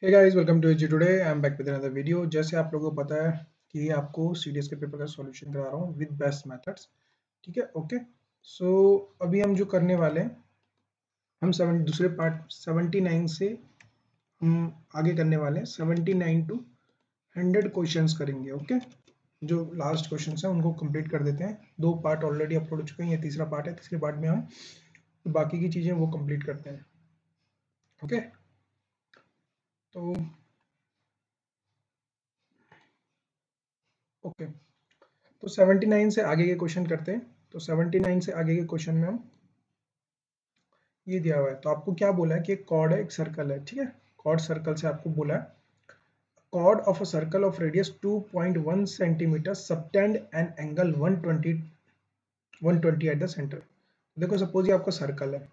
Hey guys, welcome to AG today. I am back with another video. जैसे आप लोगों को पता है कि आपको सीडीएस के पेपर का सॉल्यूशन करा रहा हूँ विद बेस्ट मेथड्स। ठीक है, ओके। सो अभी हम जो करने वाले हैं, हम दूसरे पार्ट 79 से हम आगे करने वाले हैं। 79 टू 100 क्वेश्चंस करेंगे, ओके। जो लास्ट क्वेश्चन है उनको कंप्लीट कर देते हैं। 2 पार्ट ऑलरेडी अपलोड हो चुके हैं, ये तीसरा पार्ट है। तीसरे पार्ट में हम बाकी की चीज़ें वो कंप्लीट करते हैं, ओके। तो ओके, तो 79 से आगे के क्वेश्चन करते हैं। तो 79 से आगे के क्वेश्चन में हम ये दिया हुआ है। तो आपको क्या बोला है कि एक कॉर्ड है, एक सर्कल है, ठीक है। कॉर्ड सर्कल से आपको बोला है chord of a circle of radius 2.1 centimetre subtend an angle 120 at the centre. देखो, सपोज ये आपका सर्कल है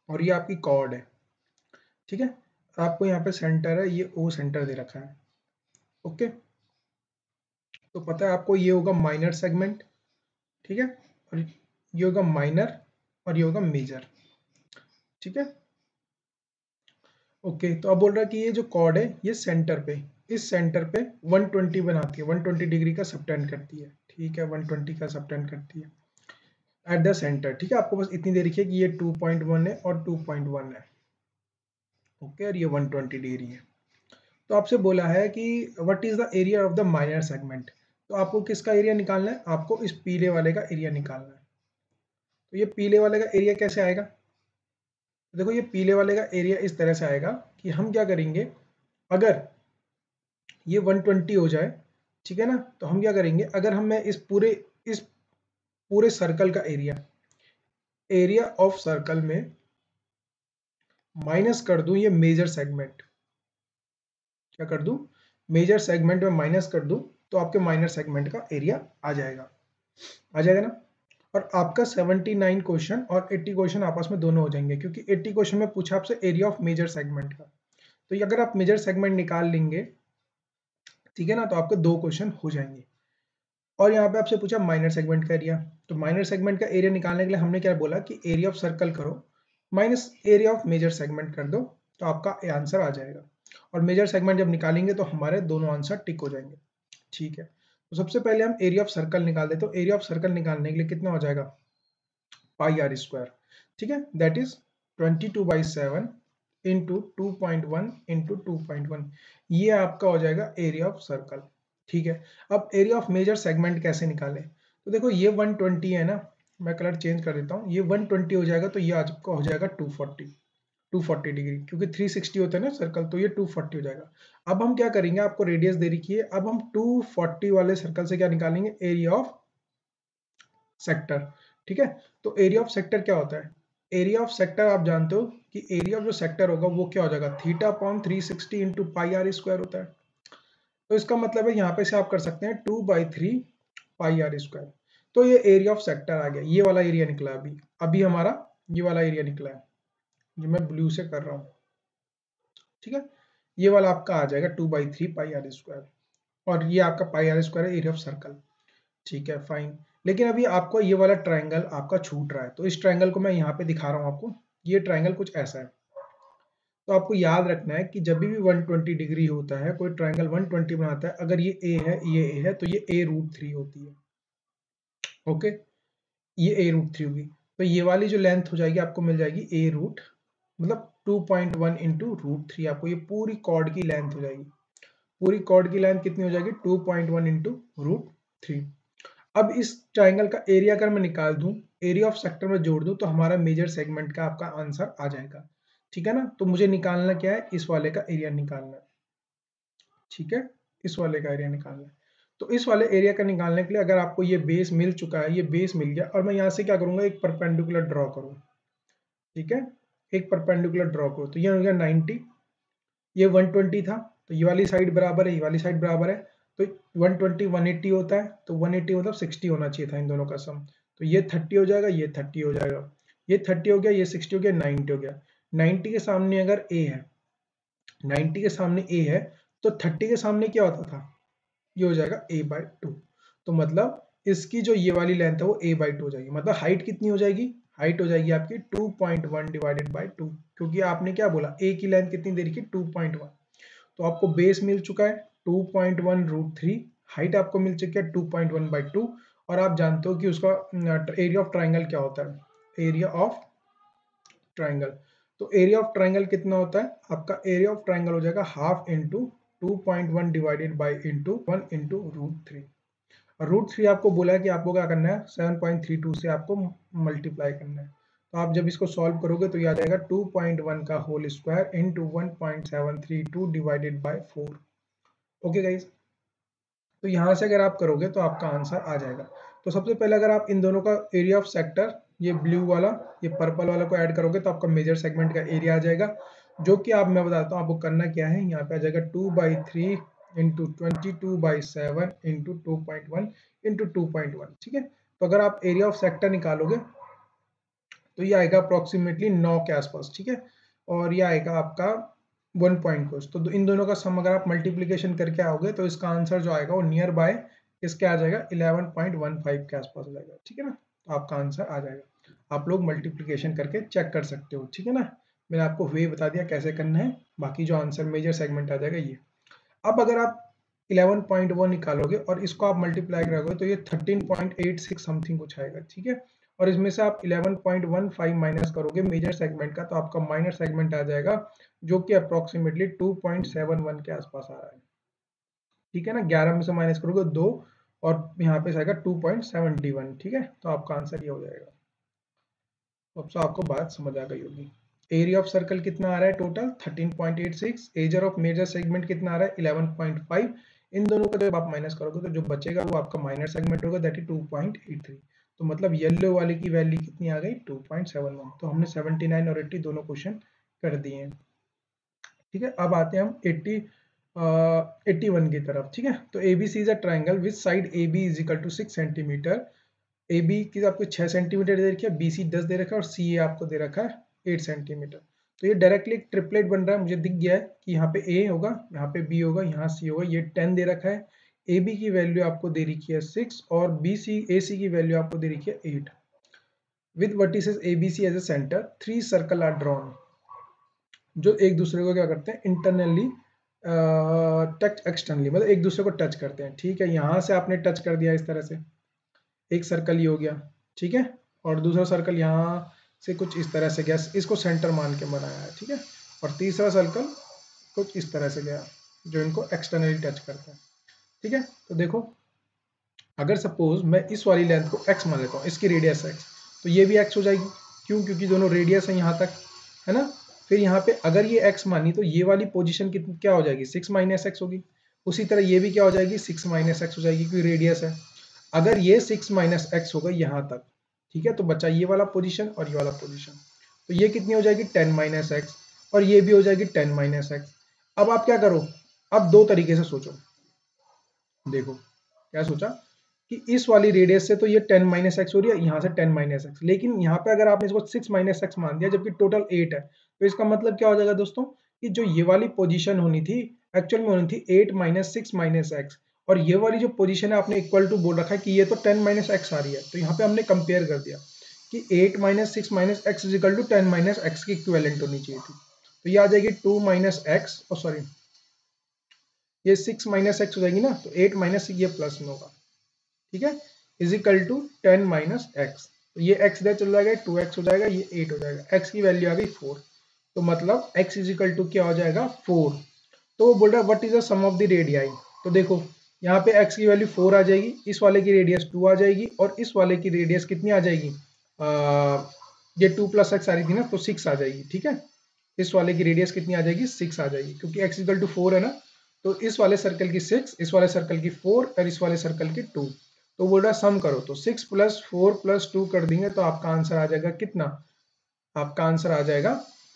और ये आपकी कॉर्ड है, ठीक है। आपको यहाँ पे सेंटर है, ये ओ सेंटर दे रखा है, ओके। तो पता है आपको ये होगा माइनर सेगमेंट, ठीक है, और ये होगा माइनर और ये होगा मेजर, ठीक है। ओके, तो अब बोल रहा है कि ये जो कॉर्ड है ये सेंटर पे, इस सेंटर पे 120 बनाती है, 120 डिग्री का सबटेंड करती है, ठीक है। 120 का सबटेंड करती है एट द सेंटर, ठीक है। आपको बस इतनी देर लिखिए कि ये 2.1 है और 2.1 है, ओके, और ये 120 डिग्री है। तो आपसे बोला है कि what is the area of the minor segment. तो आपको किसका एरिया निकालना है? आपको इस पीले वाले का एरिया निकालना है। तो ये पीले वाले का एरिया कैसे आएगा? देखो, ये पीले वाले का एरिया इस तरह से आएगा कि हम क्या करेंगे, अगर ये 120 हो जाए, ठीक है ना, तो हम क्या करेंगे, अगर हम मैं इस पूरे सर्कल का एरिया ऑफ सर्कल में माइनस कर दूं ये मेजर सेगमेंट, क्या कर दूं, मेजर सेगमेंट में माइनस कर दूं, तो आपके माइनर सेगमेंट का एरिया आ जाएगा ना। और आपका 79 क्वेश्चन और 80 क्वेश्चन आपस में दोनों हो जाएंगे, क्योंकि 80 क्वेश्चन में पूछा आपसे एरिया ऑफ मेजर सेगमेंट का। तो ये अगर आप मेजर सेगमेंट निकाल लेंगे, ठीक है ना, तो आपके 2 क्वेश्चन हो जाएंगे। और यहाँ पे आपसे पूछा माइनर सेगमेंट का एरिया। तो माइनर सेगमेंट का एरिया निकालने के लिए हमने क्या बोला कि एरिया ऑफ सर्कल करो minus area of major segment कर दो, तो आपका आंसर आ जाएगा। और मेजर सेगमेंट जब निकालेंगे तो हमारे दोनों आंसर टिक हो जाएंगे, ठीक है। तो सबसे पहले हम एरिया ऑफ सर्कल निकाल देते। तो एरिया ऑफ सर्कल निकालने के लिए कितना हो जाएगा, पाई आर स्क्वायर, ठीक है, दैट इज 22/7 इंटू 2.1 इंटू 2.1, ये आपका हो जाएगा एरिया ऑफ सर्कल, ठीक है। अब एरिया ऑफ मेजर सेगमेंट कैसे निकालें? तो देखो, ये 120 है ना, मैं कलर चेंज कर देता हूँ, ये 120 हो जाएगा, तो ये आपका हो जाएगा 240 डिग्री, क्योंकि 360 होता है ना सर्कल, तो ये 240 हो जाएगा। अब हम क्या करेंगे, आपको रेडियस दे रखी है, अब हम 240 वाले सर्कल से क्या निकालेंगे, एरिया ऑफ सेक्टर, ठीक है। तो एरिया ऑफ सेक्टर क्या होता है, एरिया ऑफ सेक्टर आप जानते हो कि एरिया ऑफ जो सेक्टर होगा वो क्या हो जाएगा, theta upon 360 into pi r square होता है। तो इसका मतलब है यहाँ पे से आप कर सकते हैं 2/3 पाई आर स्क्वायर। तो ये एरिया ऑफ सेक्टर आ गया, ये वाला एरिया निकला अभी अभी हमारा, ये वाला एरिया निकला है जो मैं ब्लू से कर रहा हूँ, ठीक है। ये वाला आपका आ जाएगा 2/3 पाई आर स्क्वायर, और ये आपका पाई आर स्क्वायर है एरिया ऑफ सर्कल, ठीक है, फाइन। लेकिन अभी आपको ये वाला ट्रायंगल आपका छूट रहा है, तो इस ट्रायंगल को मैं यहाँ पे दिखा रहा हूँ आपको। ये ट्रायंगल कुछ ऐसा है। तो आपको याद रखना है कि जब भी 120 डिग्री होता है, कोई ट्रायंगल 120 बनाता है, अगर ये ए है, ये ए है, तो ये a√3 होती है, ओके। ये a√3 होगी, तो ये वाली जो लेंथ हो जाएगी आपको मिल जाएगी मतलब 2.1 इंटू √3, आपको ये पूरी कॉर्ड की लेंथ हो जाएगी। पूरी कॉर्ड की लेंथ कितनी हो जाएगी, 2.1 इंटू √3। अब इस ट्राइंगल का एरिया अगर मैं निकाल दूं, एरिया ऑफ सेक्टर में जोड़ दूं, तो हमारा मेजर सेगमेंट का आपका आंसर आ जाएगा, ठीक है ना। तो मुझे निकालना क्या है, इस वाले का एरिया निकालना है, ठीक है, इस वाले का एरिया निकालना है। तो इस वाले एरिया का निकालने के लिए अगर आपको ये बेस मिल चुका है, ये बेस मिल गया, और मैं यहाँ से क्या करूंगा, एक परपेंडिकुलर ड्रॉ करूँ, ठीक है, एक परपेंडिकुलर ड्रॉ करूँ। तो ये हो गया 90, ये 120 था, तो ये वाली साइड बराबर है, ये वाली साइड बराबर है, तो 120 180 होता है, तो 180 मतलब 60 होना चाहिए था इन दोनों का सम। तो ये 30 हो जाएगा, ये 30 हो जाएगा, ये 30 हो गया, ये 60 हो गया, 90 हो गया। 90 के सामने अगर a है, 90 के सामने a है, तो 30 के सामने क्या होता था, ये हो जाएगा a/2। तो मतलब इसकी जो ये वाली लेंथ है वो a/2 हो जाएगी, मतलब हाइट कितनी हो जाएगी, हाइट हो जाएगी आपकी 2.1 डिवाइडेड बाय 2, क्योंकि आपने क्या बोला ए की लेंथ कितनी दे रखी है 2.1, तो आपको बेस मिल चुका है 2.1 रूट 3, हाइट आपको मिल चुकी है 2.1 बाई 2, और आप जानते हो कि उसका एरिया ऑफ ट्राइंगल क्या होता है, एरिया ऑफ ट्राइंगल। तो एरिया ऑफ ट्राइंगल कितना होता है, आपका एरिया ऑफ ट्राइंगल हो जाएगा half into 2.1 divided by into 1 into root 3, और रूट 3 आपको बोला है कि आपको क्या करना है 7.32 से आपको मल्टीप्लाई करना है। तो आप जब इसको सॉल्व करोगे तो ये आ जाएगा 2.1 का whole square into 1.732 divided by 4। Okay guys, तो यहाँ से अगर आप करोगे तो आपका आंसर आ जाएगा। तो सबसे पहले अगर आप इन दोनों का एरिया ऑफ सेक्टर, ये ब्लू वाला ये पर्पल वाला को ऐड करोगे तो आपका मेजर सेगमेंट का एरिया आ जाएगा, जो कि आप मैं बताता हूँ आपको करना क्या है। यहाँ पे आ जाएगा 2/3 इंटू 22/7 इंटू 2.1 इंटू 2.1, ठीक है। तो अगर आप एरिया ऑफ सेक्टर निकालोगे तो ये आएगा अप्रोक्सीमेटली 9 के आसपास, ठीक है, और ये आएगा आपका 1 पॉइंट कुछ। तो इन दोनों का सम अगर आप मल्टीप्लीकेशन करके आओगे तो इसका आंसर जो आएगा वो नियर बाय इसके आ जाएगा 11.15 के आसपास आ जाएगा, ठीक है ना। तो आपका आंसर आ जाएगा, आप लोग मल्टीप्लीकेशन करके चेक कर सकते हो, ठीक है ना। मैंने आपको वे बता दिया कैसे करना है, बाकी जो आंसर मेजर सेगमेंट आ जाएगा ये। अब अगर आप 11.1 निकालोगे और इसको आप मल्टीप्लाई करोगे तो ये 13.86 समथिंग कुछ आएगा, ठीक है। और इसमें से आप 11.15 माइनस करोगे मेजर सेगमेंट का तो आपका माइनर सेगमेंट आ जाएगा, जो कि अप्रोक्सीमेटली 2.71 के आसपास आ रहा है, ठीक है ना। 11 में से माइनस करोगे 2 और यहाँ पे आएगा 2.71, ठीक है। तो आपका आंसर ये हो जाएगा। अब तो आपको बात समझ आ गई होगी। एरिया ऑफ सर्कल कितना आ रहा है total 13.86, area of major segment कितना आ रहा है 11.5। इन दोनों का जब आप माइनस करोगे तो जो बचेगा वो आपका माइनर सेगमेंट होगा, दैट इज 2.83। तो मतलब येलो वाले की वैल्यू कितनी आ गई 2.71। तो हमने 79 और 80 दोनों क्वेश्चन कर दिए हैं, ठीक है। अब आते हैं हम 81 की तरफ, ठीक है। तो ABC is a triangle with side AB is equal to 6 centimetre. A B की आपको 6 सेंटीमीटर दे रखी है, बी सी 10 दे रखा है और सी ए आपको दे रखा है 8 सेंटीमीटर। तो ये डायरेक्टली एक ट्रिपलेट बन रहा है, मुझे दिख गया है कि यहाँ पे ए होगा, यहाँ पे बी होगा, यहाँ सी होगा। ये 10 दे रखा है, ए बी की वैल्यू आपको दे रखी है 6 और बी सी ए सी की वैल्यू आपको दे रखी है 8। With vertices A B C as a centre 3 circle are drawn, जो एक दूसरे को क्या करते हैं इंटरनली टच एक्सटर्नली, मतलब एक दूसरे को टच करते हैं, ठीक है। यहाँ से आपने टच कर दिया इस तरह से, एक सर्कल ये हो गया, ठीक है, और दूसरा सर्कल यहाँ से कुछ इस तरह से गया, इसको सेंटर मान के बनाया है, ठीक है। और तीसरा सर्कल कुछ इस तरह से गया जो इनको एक्सटर्नली टच करता है, ठीक है। तो देखो अगर सपोज मैं इस वाली लेंथ को x मान लेता हूँ, इसकी रेडियस x, तो ये भी x हो जाएगी, क्यों, क्योंकि दोनों रेडियस है यहाँ तक, है ना। फिर यहाँ पे अगर ये x मानी तो ये वाली पोजीशन कितनी क्या हो जाएगी 6 माइनस एक्स होगी। उसी तरह ये भी क्या हो जाएगी 6 माइनस एक्स हो जाएगी, क्योंकि रेडियस है। अगर ये 6 माइनस एक्स होगा यहाँ तक, ठीक है, तो बचा ये वाला पोजीशन और ये वाला पोजीशन, तो ये कितनी हो जाएगी 10 माइनस एक्स और ये भी हो जाएगी 10 माइनस एक्स। अब आप क्या करो, अब दो तरीके से सोचो, देखो क्या सोचा कि इस वाली रेडियस से तो ये 10 माइनस एक्स हो रही है, यहाँ से 10 माइनस एक्स, लेकिन यहाँ पे अगर आपने इसको 6 माइनस एक्स मान दिया जबकि टोटल 8 है, तो इसका मतलब क्या हो जाएगा दोस्तों कि जो ये वाली पोजीशन होनी थी एक्चुअल में होनी थी 8 माइनस 6 माइनस एक्स, और ये वाली जो पोजीशन है आपने इक्वल टू बोल रखा है कि ये तो 10 माइनस एक्स आ रही है, तो यहाँ पे हमने कंपेयर कर दिया कि 8 minus 6 minus x is equal to 10 minus x की इक्विवेलेंट होनी चाहिए थी। तो ये आ जाएगी 2 माइनस एक्स, और सॉरी ये 6 माइनस एक्स हो जाएगी ना, तो 8 माइनस ये प्लस में होगा, ठीक है, is equal to 10 minus x. तो ये x इधर चल जाएगा 2x हो जाएगा, ये 8 हो जाएगा, x की वैल्यू आ गई 4, तो मतलब x इज इक्वल टू क्या हो जाएगा 4। तो वो बोल रहा है what is the sum of the radii. तो देखो यहाँ पे x की वैल्यू 4 आ जाएगी, इस वाले की रेडियस 2 आ जाएगी और इस वाले की रेडियस कितनी आ जाएगी, ये 2 प्लस एक्स आ रही थी ना, तो 6 आ जाएगी, ठीक है। इस वाले की रेडियस कितनी आ जाएगी 6 आ जाएगी, क्योंकि x इक्वल टू 4 है ना, तो इस वाले सर्कल की 6, इस वाले सर्कल की 4 और इस वाले सर्कल की 2। तो बोल रहा सम करो, तो 6 प्लस 4 प्लस 2 कर देंगे तो आपका आंसर आ जाएगा कितना, आपका आंसर आ जाएगा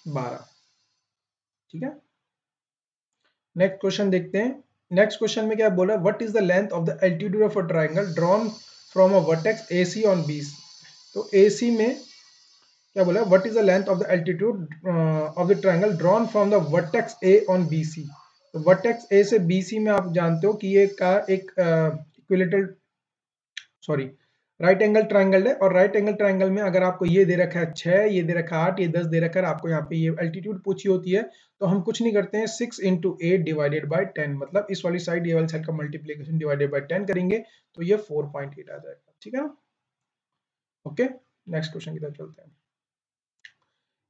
12, ठीक है। नेक्स्ट क्वेश्चन देखते हैं। नेक्स्ट क्वेश्चन में क्या बोला, what is the length of the altitude of a triangle drawn from a vertex AC on B। तो AC में क्या बोला, what is the length of the altitude of the triangle drawn from the vertex A on BC। तो vertex A से BC में आप जानते हो कि ये का एक equilateral sorry right angle triangle है, और राइट एंगल ट्राइंगल में अगर आपको ये दे रखा है 6, ये दे रखा है 8, ये 10 दे रखा है, आपको यहाँ पे ये एल्टीट्यूड पूछी होती है, तो हम कुछ नहीं करते हैं, 6 इंटू 8 डिवाइडेड बाई 10, मतलब इस वाली साइड ये वाली साइड का मल्टीप्लीकेशन डिवाइडेड बाई 10 करेंगे तो ये 4.8 आ जाएगा। ठीक है ना? ओके, नेक्स्ट क्वेश्चन की तरफ चलते हैं।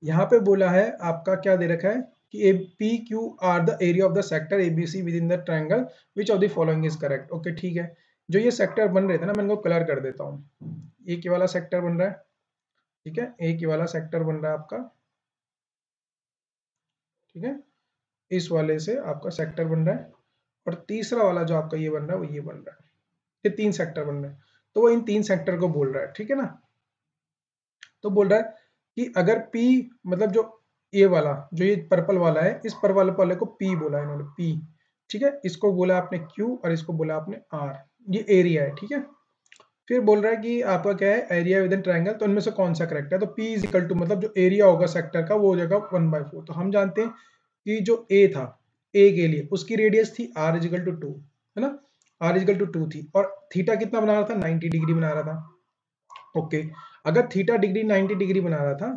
यहाँ पे बोला है आपका क्या दे रखा है कि A P Q R the area of the sector ABC with in the triangle which of the following is correct. Okay ठीक है, जो ये सेक्टर बन रहे थे ना, मैं इनको कलर कर देता हूँ। एक ही वाला सेक्टर बन रहा है, ठीक है, एक ही वाला सेक्टर बन रहा है आपका, ठीक है, इस वाले से आपका सेक्टर बन रहा है, और तीसरा वाला जो आपका ये बन रहा है वो ये बन रहा है, ये 3 सेक्टर बन रहे हैं, तो वो इन 3 सेक्टर को बोल रहा है। ठीक है ना? तो बोल रहा है कि अगर P, मतलब जो ये वाला, जो ये पर्पल वाला है, इस पर्पल वाले को P बोला है इन्होंने, P, ठीक है, इसको बोला आपने Q और इसको बोला आपने R, ये एरिया है। ठीक है, फिर बोल रहा है कि आपका क्या है, एरिया विद इन ट्राइंगल, तो इनमें से कौन सा करेक्ट है, तो P इज इक्वल टू, मतलब जो एरिया होगा सेक्टर का वो हो जाएगा 1/4। तो हम जानते हैं कि जो A था, A के लिए उसकी रेडियस थी R इज इक्वल टू 2, है ना, R इज इक्वल टू 2 थी, और थीटा कितना बना रहा था, 90 डिग्री बना रहा था। ओके, अगर थीटा डिग्री 90 डिग्री बना रहा था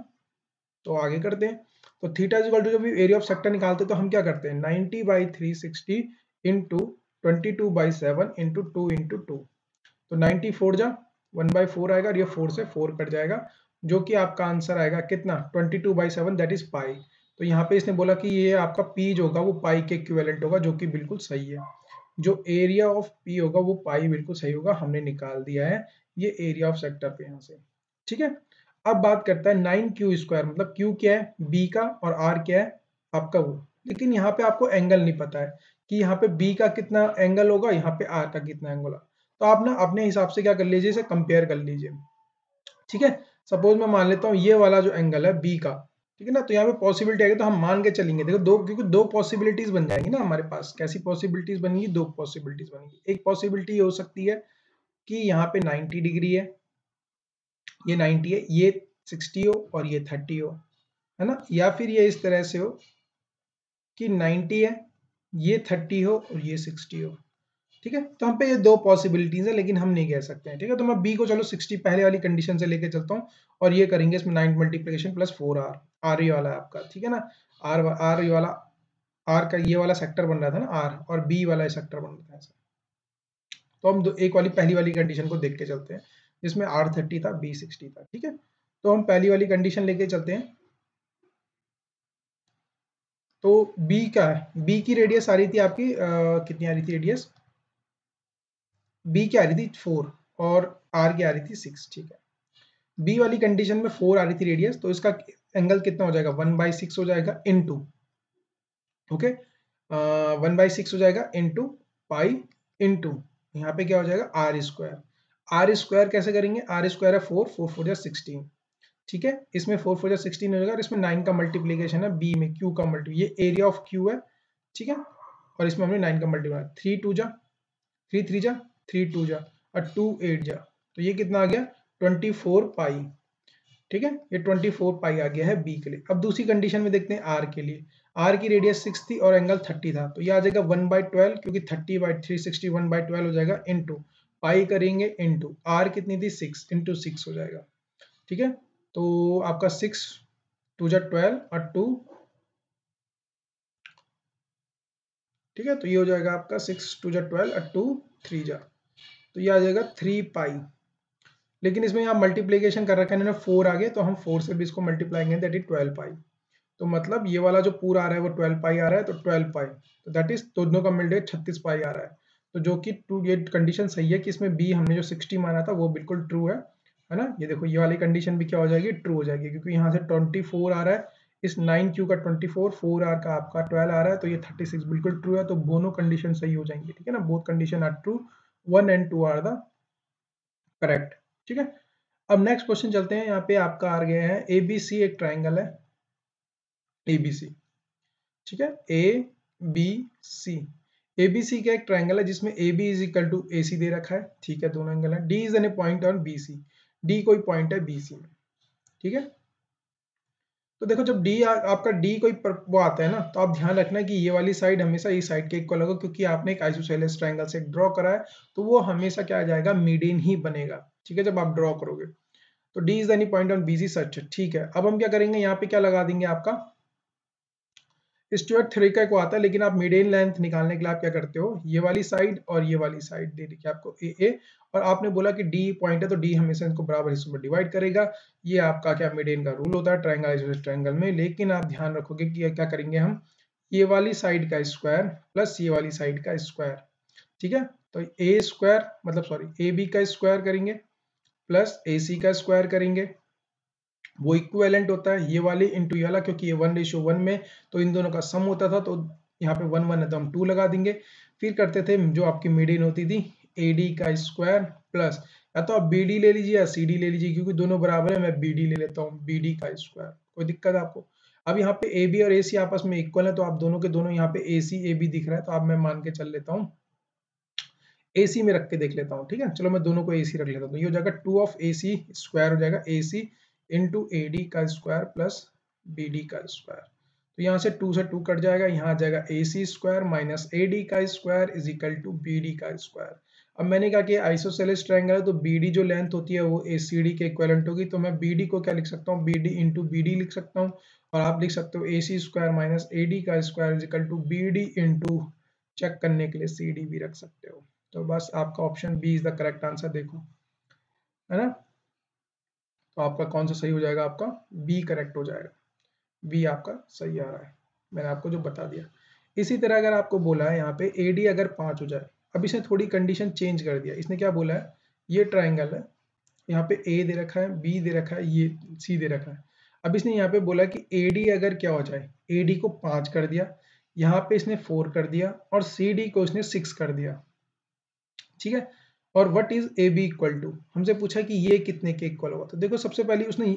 तो आगे करते हैं, तो थीटा इज इक्वल टू, जब एरिया ऑफ सेक्टर निकालते हैं तो हम क्या करते हैं, 90/360 इंटू 22/7 इंटू 2 इंटू 2, तो 94 जा 1/4 आएगा, और ये 4 से 4 कट जाएगा, जो कि आपका आंसर आएगा कितना, 22/7, दैट इज पाई। तो यहाँ पे इसने बोला कि ये आपका पी जो होगा वो पाई के इक्विवेलेंट होगा, जो कि बिल्कुल सही है, जो एरिया ऑफ पी होगा वो पाई बिल्कुल सही होगा, हमने निकाल दिया है ये एरिया ऑफ सेक्टर पे यहाँ से। ठीक है, अब बात करता है 9Q², मतलब Q क्या है, B का, और R क्या है आपका वो, लेकिन यहाँ पे आपको एंगल नहीं पता है कि यहाँ पे B का कितना एंगल होगा, यहाँ पे R का कितना एंगल होगा, तो आप ना अपने हिसाब से क्या कर लीजिए, इसे कंपेयर कर लीजिए। ठीक है, सपोज मैं मान लेता हूँ ये वाला जो एंगल है B का, ठीक है ना, तो यहाँ पे पॉसिबिलिटी आएगी, तो हम मान के चलेंगे, देखो दो, क्योंकि दो पॉसिबिलिटीज बन जाएंगी ना हमारे पास, कैसी पॉसिबिलिटीज बनेंगी, दो पॉसिबिलिटीज बनेंगी। एक पॉसिबिलिटी ये हो सकती है कि यहाँ पे 90 डिग्री है, ये 90 है, ये 60 हो और ये 30 हो, है ना, या फिर ये इस तरह से हो कि 90 है, ये 30 हो और ये 60 हो। ठीक है, तो हम पे ये दो पॉसिबिलिटीज है, लेकिन हम नहीं कह सकते हैं। ठीक है, तो मैं बी को चलो 60 पहले वाली कंडीशन से लेके चलता हूँ, और ये करेंगे इसमें 9 मल्टीप्लिकेशन प्लस 4R, आर ये वाला है आपका, ठीक है ना, आर ये वाला, आर का ये वाला सेक्टर बन रहा था ना आर, और बी वाला सेक्टर बन रहा था ऐसा। तो हम एक वाली पहली वाली कंडीशन को देख के चलते हैं, जिसमें R30 था, B60 था। ठीक है, तो हम पहली वाली कंडीशन लेके चलते हैं, तो बी का है, बी की रेडियस आ रही थी आपकी कितनी आ रही थी रेडियस, बी की आ रही थी 4, और आर की आ रही थी 6। ठीक है, बी वाली कंडीशन में 4 आ रही थी रेडियस, तो इसका एंगल कितना हो जाएगा, 1/6 हो जाएगा इनटू, ओके, 1/6 हो जाएगा इनटू पाई, इनटू यहाँ पे क्या हो जाएगा आर स्क्वायर। आर स्क्वायर कैसे करेंगे, आर स्क्वायर है 4, 4 4 16, ठीक है, इसमें 4 4 16 हो जाएगा, और इसमें 9 का मल्टीप्लीकेशन है, बी में क्यू का मल्टी, ये एरिया ऑफ क्यू है। ठीक है, और इसमें हमने 9 का मल्टीप्लाई, 3 2 जा 3 3 जा 3 2 जा, और 2 8 जा, तो ये कितना आ गया 24 पाई। ठीक है, ये 24 पाई आ गया है बी के लिए। अब दूसरी कंडीशन में देखते हैं आर के लिए, आर की रेडियस 6 थी और एंगल 30 था, तो ये आ जाएगा 1/12, क्योंकि 30/360 1/12 हो जाएगा, इनटू पाई करेंगे, इनटू आर कितनी थी 6, इनटू 6 हो जाएगा। ठीक है, तो आपका 6 2 जा 12 और 2, ठीक है, तो ये हो जाएगा आपका 6 2 जा 12 और 2 3 जा, तो ये आ जाएगा 3 पाई। लेकिन इसमें यहाँ मल्टीप्लीकेशन कर रखा है इन्होंने 4 आ गया, तो हम 4 से भी इसको मल्टीप्लाई करेंगे, दैट इज 12 पाई। तो मतलब ये वाला जो पूरा आ रहा है वो 12 पाई आ रहा है, तो 12 पाई, तो दैट इज दोनों का मिलकर 36 पाई आ रहा है। तो जो कि टू, ये कंडीशन सही है कि इसमें बी हमने जो 60 माना था वो बिल्कुल ट्रू है ना। ये देखो ये वाली कंडीशन भी क्या हो जाएगी, ट्रू हो जाएगी, क्योंकि यहाँ से 24 आ रहा है, इस 9Q का 24, 4R का आपका 12 आ रहा है, तो ये 36 बिल्कुल ट्रू है, तो दोनों कंडीशन सही हो जाएंगी। ठीक है ना, both condition are true, 1 and 2 are the correct. ठीक है, अब नेक्स्ट क्वेश्चन चलते हैं, यहाँ पे आपका आ गया है ABC, एक ट्राइंगल है ABC, ठीक है, ए बी सी, ABC का एक ट्राइंगल है जिसमें AB is equal to AC दे रखा है, ठीक है, दोनों एंगल है, D is an a point on BC, D कोई पॉइंट है BC में। ठीक है, तो देखो जब आपका D कोई वो आता है ना, तो आप ध्यान रखना कि ये वाली साइड हमेशा इस साइड के इक्वल होगा, क्योंकि आपने एक आइसोसेलेस ट्राइंगल से ड्रॉ करा है, तो वो हमेशा क्या आ जाएगा, मीडियन ही बनेगा। ठीक है, जब आप ड्रॉ करोगे। तो D is the any point on B C, ठीक है। अब हम क्या करेंगे, यहाँ पे क्या लगा देंगे, आपका स्टुअर्ट थ्योरी का को आता है, लेकिन आप मीडियन लेंथ निकालने के लिए आप क्या करते हो, ये वाली साइड और ये वाली साइड दे रखी है आपको ए, और आपने बोला कि डी पॉइंट है तो डी हमेशा इनको बराबर हिस्सों में डिवाइड करेगा। ये आपका क्या मीडियन का रूल होता है ट्रायंगल आइसोसेलेस ट्रायंगल में। लेकिन आप ध्यान रखोगे कि क्या करेंगे हम, ये वाली साइड का स्क्वायर प्लस ये वाली साइड का स्क्वायर, ठीक है। तो ए स्क्वायर मतलब सॉरी ए बी का स्क्वायर करेंगे प्लस ए सी का स्क्वायर करेंगे, वो इक्विवेलेंट होता है ये वाले इंटू ये वाला, क्योंकि ये 1:1 में तो इन दोनों का सम होता था, तो यहाँ पे 1 1 है तो हम 2 लगा देंगे। फिर करते थे जो आपकी मीडियन होती थी ए डी का स्क्वायर प्लस, या तो आप बी डी ले लीजिए या सी डी ले लीजिए, क्योंकि दोनों बराबर है, मैं बी डी ले लेता हूँ, बी डी का स्क्वायर। कोई दिक्कत है आपको? अब यहाँ पे ए बी और ए सी आपस में इक्वल है, तो आप दोनों के दोनों यहाँ पे ए सी ए बी दिख रहा है, तो आप मैं मान के चल लेता हूँ ए सी में रख के देख लेता हूँ, ठीक है। चलो मैं दोनों को ए सी रख लेता हूँ, तो ये हो जाएगा 2 ऑफ ए सी स्क्वायर हो जाएगा A C into A D का स्क्वायर प्लस बी डी का स्क्वायर। तो यहाँ से 2 से 2 कट जाएगा, यहाँ आ जाएगा A C square minus A D का square is equal to B D का स्क्वायर। अब मैंने कहा कि आइसोसेलेस ट्रायंगल है, तो बी डी जो लेंथ होती है वो ए सी डी के इक्विवेलेंट होगी, तो मैं बी डी को क्या लिख सकता हूँ, B D into B D लिख सकता हूँ, और आप लिख सकते हो A C square minus A D का square is equal to B D into, check करने के लिए सी डी भी रख सकते हो। तो बस आपका option B is the correct answer, देखो है ना। तो आपका कौन सा सही हो जाएगा, आपका बी करेक्ट हो जाएगा, बी आपका सही आ रहा है, मैंने आपको जो बता दिया। इसी तरह अगर आपको बोला है यहाँ पे ए डी अगर 5 हो जाए, अब इसने थोड़ी कंडीशन चेंज कर दिया, इसने क्या बोला है, ये ट्राइंगल है, यहाँ पे ए दे रखा है, बी दे रखा है, ये सी दे रखा है। अब इसने यहाँ पे बोला कि ए डी अगर क्या हो जाए, ए डी को 5 कर दिया, यहाँ पे इसने 4 कर दिया, और सी डी को इसने 6 कर दिया, ठीक है। और what is A B equal to, हमसे पूछा कि ये कितने के इक्वल होगा। तो देखो सबसे पहले उसने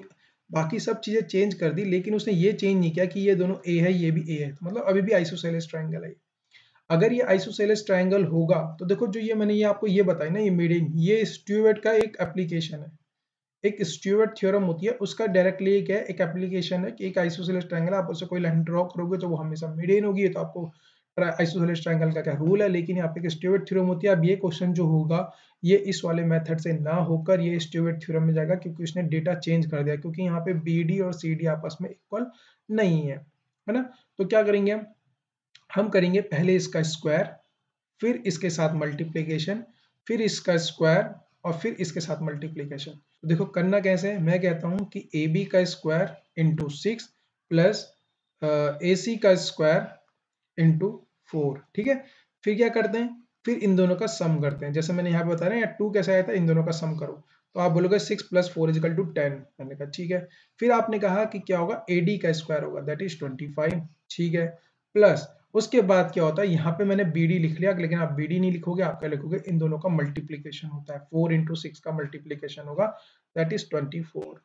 बाकी सब चीजें चेंज कर दी, लेकिन उसने ये चेंज नहीं किया कि ये दोनों ए है ये भी ए है, तो मतलब अभी भी आइसोसेलेस ट्रायंगल है। अगर ये आइसोसेलेस ट्रायंगल होगा तो देखो जो ये मैंने ये आपको ये बताई ना, ये मीडियन, ये स्टुअर्ट का एक एप्लीकेशन है, एक स्टुअर्ट थ्योरम होती है उसका डायरेक्टली क्या है, एक एप्लीकेशन है कि एक आइसोसेलेस ट्रायंगल आप उससे कोई लाइन ड्रॉ करोगे तो वो हमेशा मीडियन होगी, तो आपको आइसोसेलेस ट्रायंगल का क्या रूल है। लेकिन यहाँ पे एक स्टुअर्ट थ्योरम होती है। अब ये क्वेश्चन जो होगा ये इस वाले मेथड से ना होकर ये स्टुअर्ट थ्योरम में जाएगा, क्योंकि उसने डेटा चेंज कर दिया, क्योंकि यहाँ पे बी डी और सी डी आपस में इक्वल नहीं है ना। तो क्या करेंगे हम करेंगे पहले इसका स्क्वायर, फिर इसके साथ मल्टीप्लीकेशन, फिर इसका स्क्वायर, और फिर इसके साथ मल्टीप्लीकेशन। तो देखो करना कैसे है, मैं कहता हूं कि ए बी का स्क्वायर इंटू 6 प्लस ए सी का स्क्वायर इंटू 4, ठीक है। फिर क्या करते हैं, फिर इन दोनों का सम करते हैं, जैसे मैंने यहाँ पे बताया ना 2 कैसे आया था, इन दोनों का सम करो, तो आप बोलोगे 6 प्लस 4 इज इक्वल टू 10, मैंने कहा ठीक है। फिर आपने कहा कि क्या होगा, ए डी का स्क्वायर होगा, दैट इज 25, ठीक है। प्लस उसके बाद क्या होता है, यहाँ पे मैंने बी डी लिख लिया, लेकिन आप बी डी नहीं लिखोगे, आप क्या लिखोगे, इन दोनों का मल्टीप्लीकेशन होता है, 4 इंटू 6 का मल्टीप्लीकेशन होगा, दैट इज 24,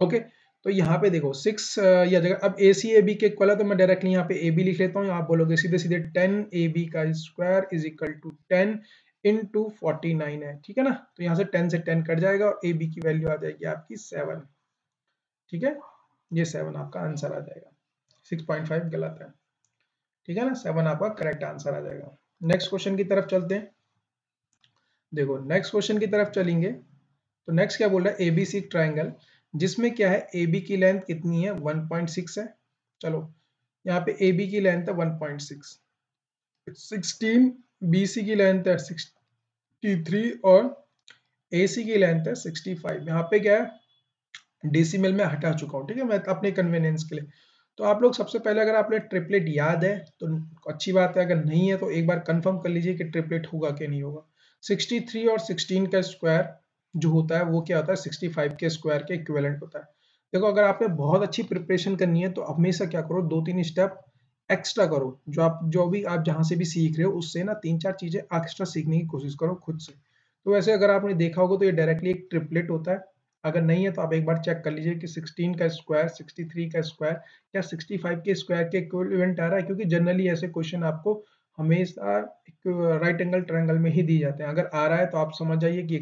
ओके। तो यहाँ पे देखो 6 या जगह अब ए सी ए बी के इक्वल है, तो मैं डायरेक्टली यहाँ पे ए बी लिख लेता हूँ, आप बोलोगे सीधे सीधे 10 ए बी का square is equal to 10 into 49 है, ठीक है ना। तो यहाँ से 10 से 10 कट जाएगा और ए बी की वैल्यू आ जाएगी आपकी 7, ठीक है। ये 7 आपका आंसर आ जाएगा, 6.5 गलत है, ठीक है ना, 7 आपका करेक्ट आंसर आ जाएगा। नेक्स्ट क्वेश्चन की तरफ चलते हैं। देखो नेक्स्ट क्वेश्चन की तरफ चलेंगे, तो नेक्स्ट क्या बोल रहा है, एबीसी ट्रायंगल जिसमें क्या है, ए बी की लेंथ कितनी है, 1.6 है। चलो यहाँ पे ए बी की लेंथ है 1.6, 16, बी सी की लेंथ है 63 और ए सी की लेंथ है 65। यहाँ पे क्या है, डेसिमल में हटा चुका हूँ, ठीक है, मैं अपने कन्वीनियंस के लिए। तो आप लोग सबसे पहले अगर आपने ट्रिपलेट याद है तो अच्छी बात है, अगर नहीं है तो एक बार कंफर्म कर लीजिए कि ट्रिपलेट होगा कि नहीं होगा। 63 और 16 का स्क्वायर जो होता है वो क्या होता है, 65 के स्क्वायर के इक्विवेलेंट होता है। देखो अगर आपने बहुत अच्छी प्रिपरेशन करनी है तो हमेशा क्या करो, 2-3 स्टेप एक्स्ट्रा करो, जो भी आप जहां से भी सीख रहे हो उससे ना 3-4 चीजें एक्स्ट्रा सीखने की कोशिश करो खुद से। तो वैसे अगर आपने देखा होगा तो ये डायरेक्टली एक ट्रिपलेट होता है, अगर नहीं है तो आप एक बार चेक कर लीजिए कि 16 का स्क्वायर 63 का स्क्वायर क्या 65 के स्क्वायर के इक्विवेलेंट आ रहा है, क्योंकि जनरली ऐसे क्वेश्चन आपको हमेशा राइट एंगल ट्रायंगल में ही दी जाते हैं। अगर आ रहा है तो आप समझ जाइए कि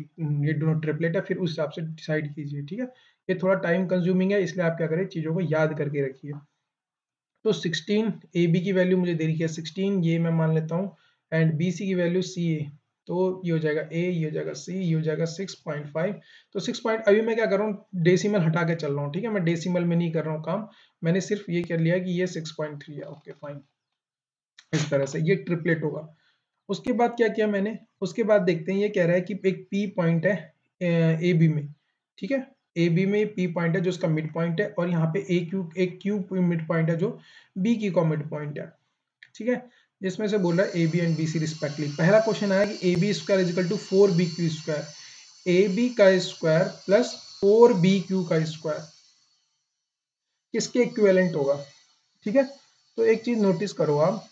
ये दोनों ट्रिपलेट है, फिर उस हिसाब से डिसाइड कीजिए, ठीक है। ये थोड़ा टाइम कंज्यूमिंग है, इसलिए आप क्या करें, चीज़ों को याद करके रखिए। तो 16 ए बी की वैल्यू मुझे दे रही है 16, ये मैं मान लेता हूँ, एंड बी सी की वैल्यू सी ए, तो ये हो जाएगा A, ये हो जाएगा C, ये हो जाएगा 6.5। तो 6 पॉइंट, अभी मैं क्या कर रहा हूँ, डेसिमल हटा के चल रहा हूँ, ठीक है, मैं डेसिमल में नहीं कर रहा हूँ काम, मैंने सिर्फ ये कर लिया कि ये 6.3 है। ओके फाइन, इस तरह से ये ट्रिपलेट होगा। उसके बाद क्या किया मैंने, उसके बाद देखते हैं, ये कह रहा है कि एक P पॉइंट है ए बी में, ठीक है, ए बी में P पॉइंट है जो उसका मिड पॉइंट है, और यहाँ पे एक क्यू मिड पॉइंट है जो बी की का मिड पॉइंट है, ठीक है, जिसमें से बोल रहा है A B and B C respectively. पहला क्वेश्चन आया कि A B square is equal to 4 B Q square, A B का स्क्वायर प्लस 4 बी क्यू का स्क्वायर किसके इक्विवेलेंट होगा, ठीक है। तो एक चीज नोटिस करो आप,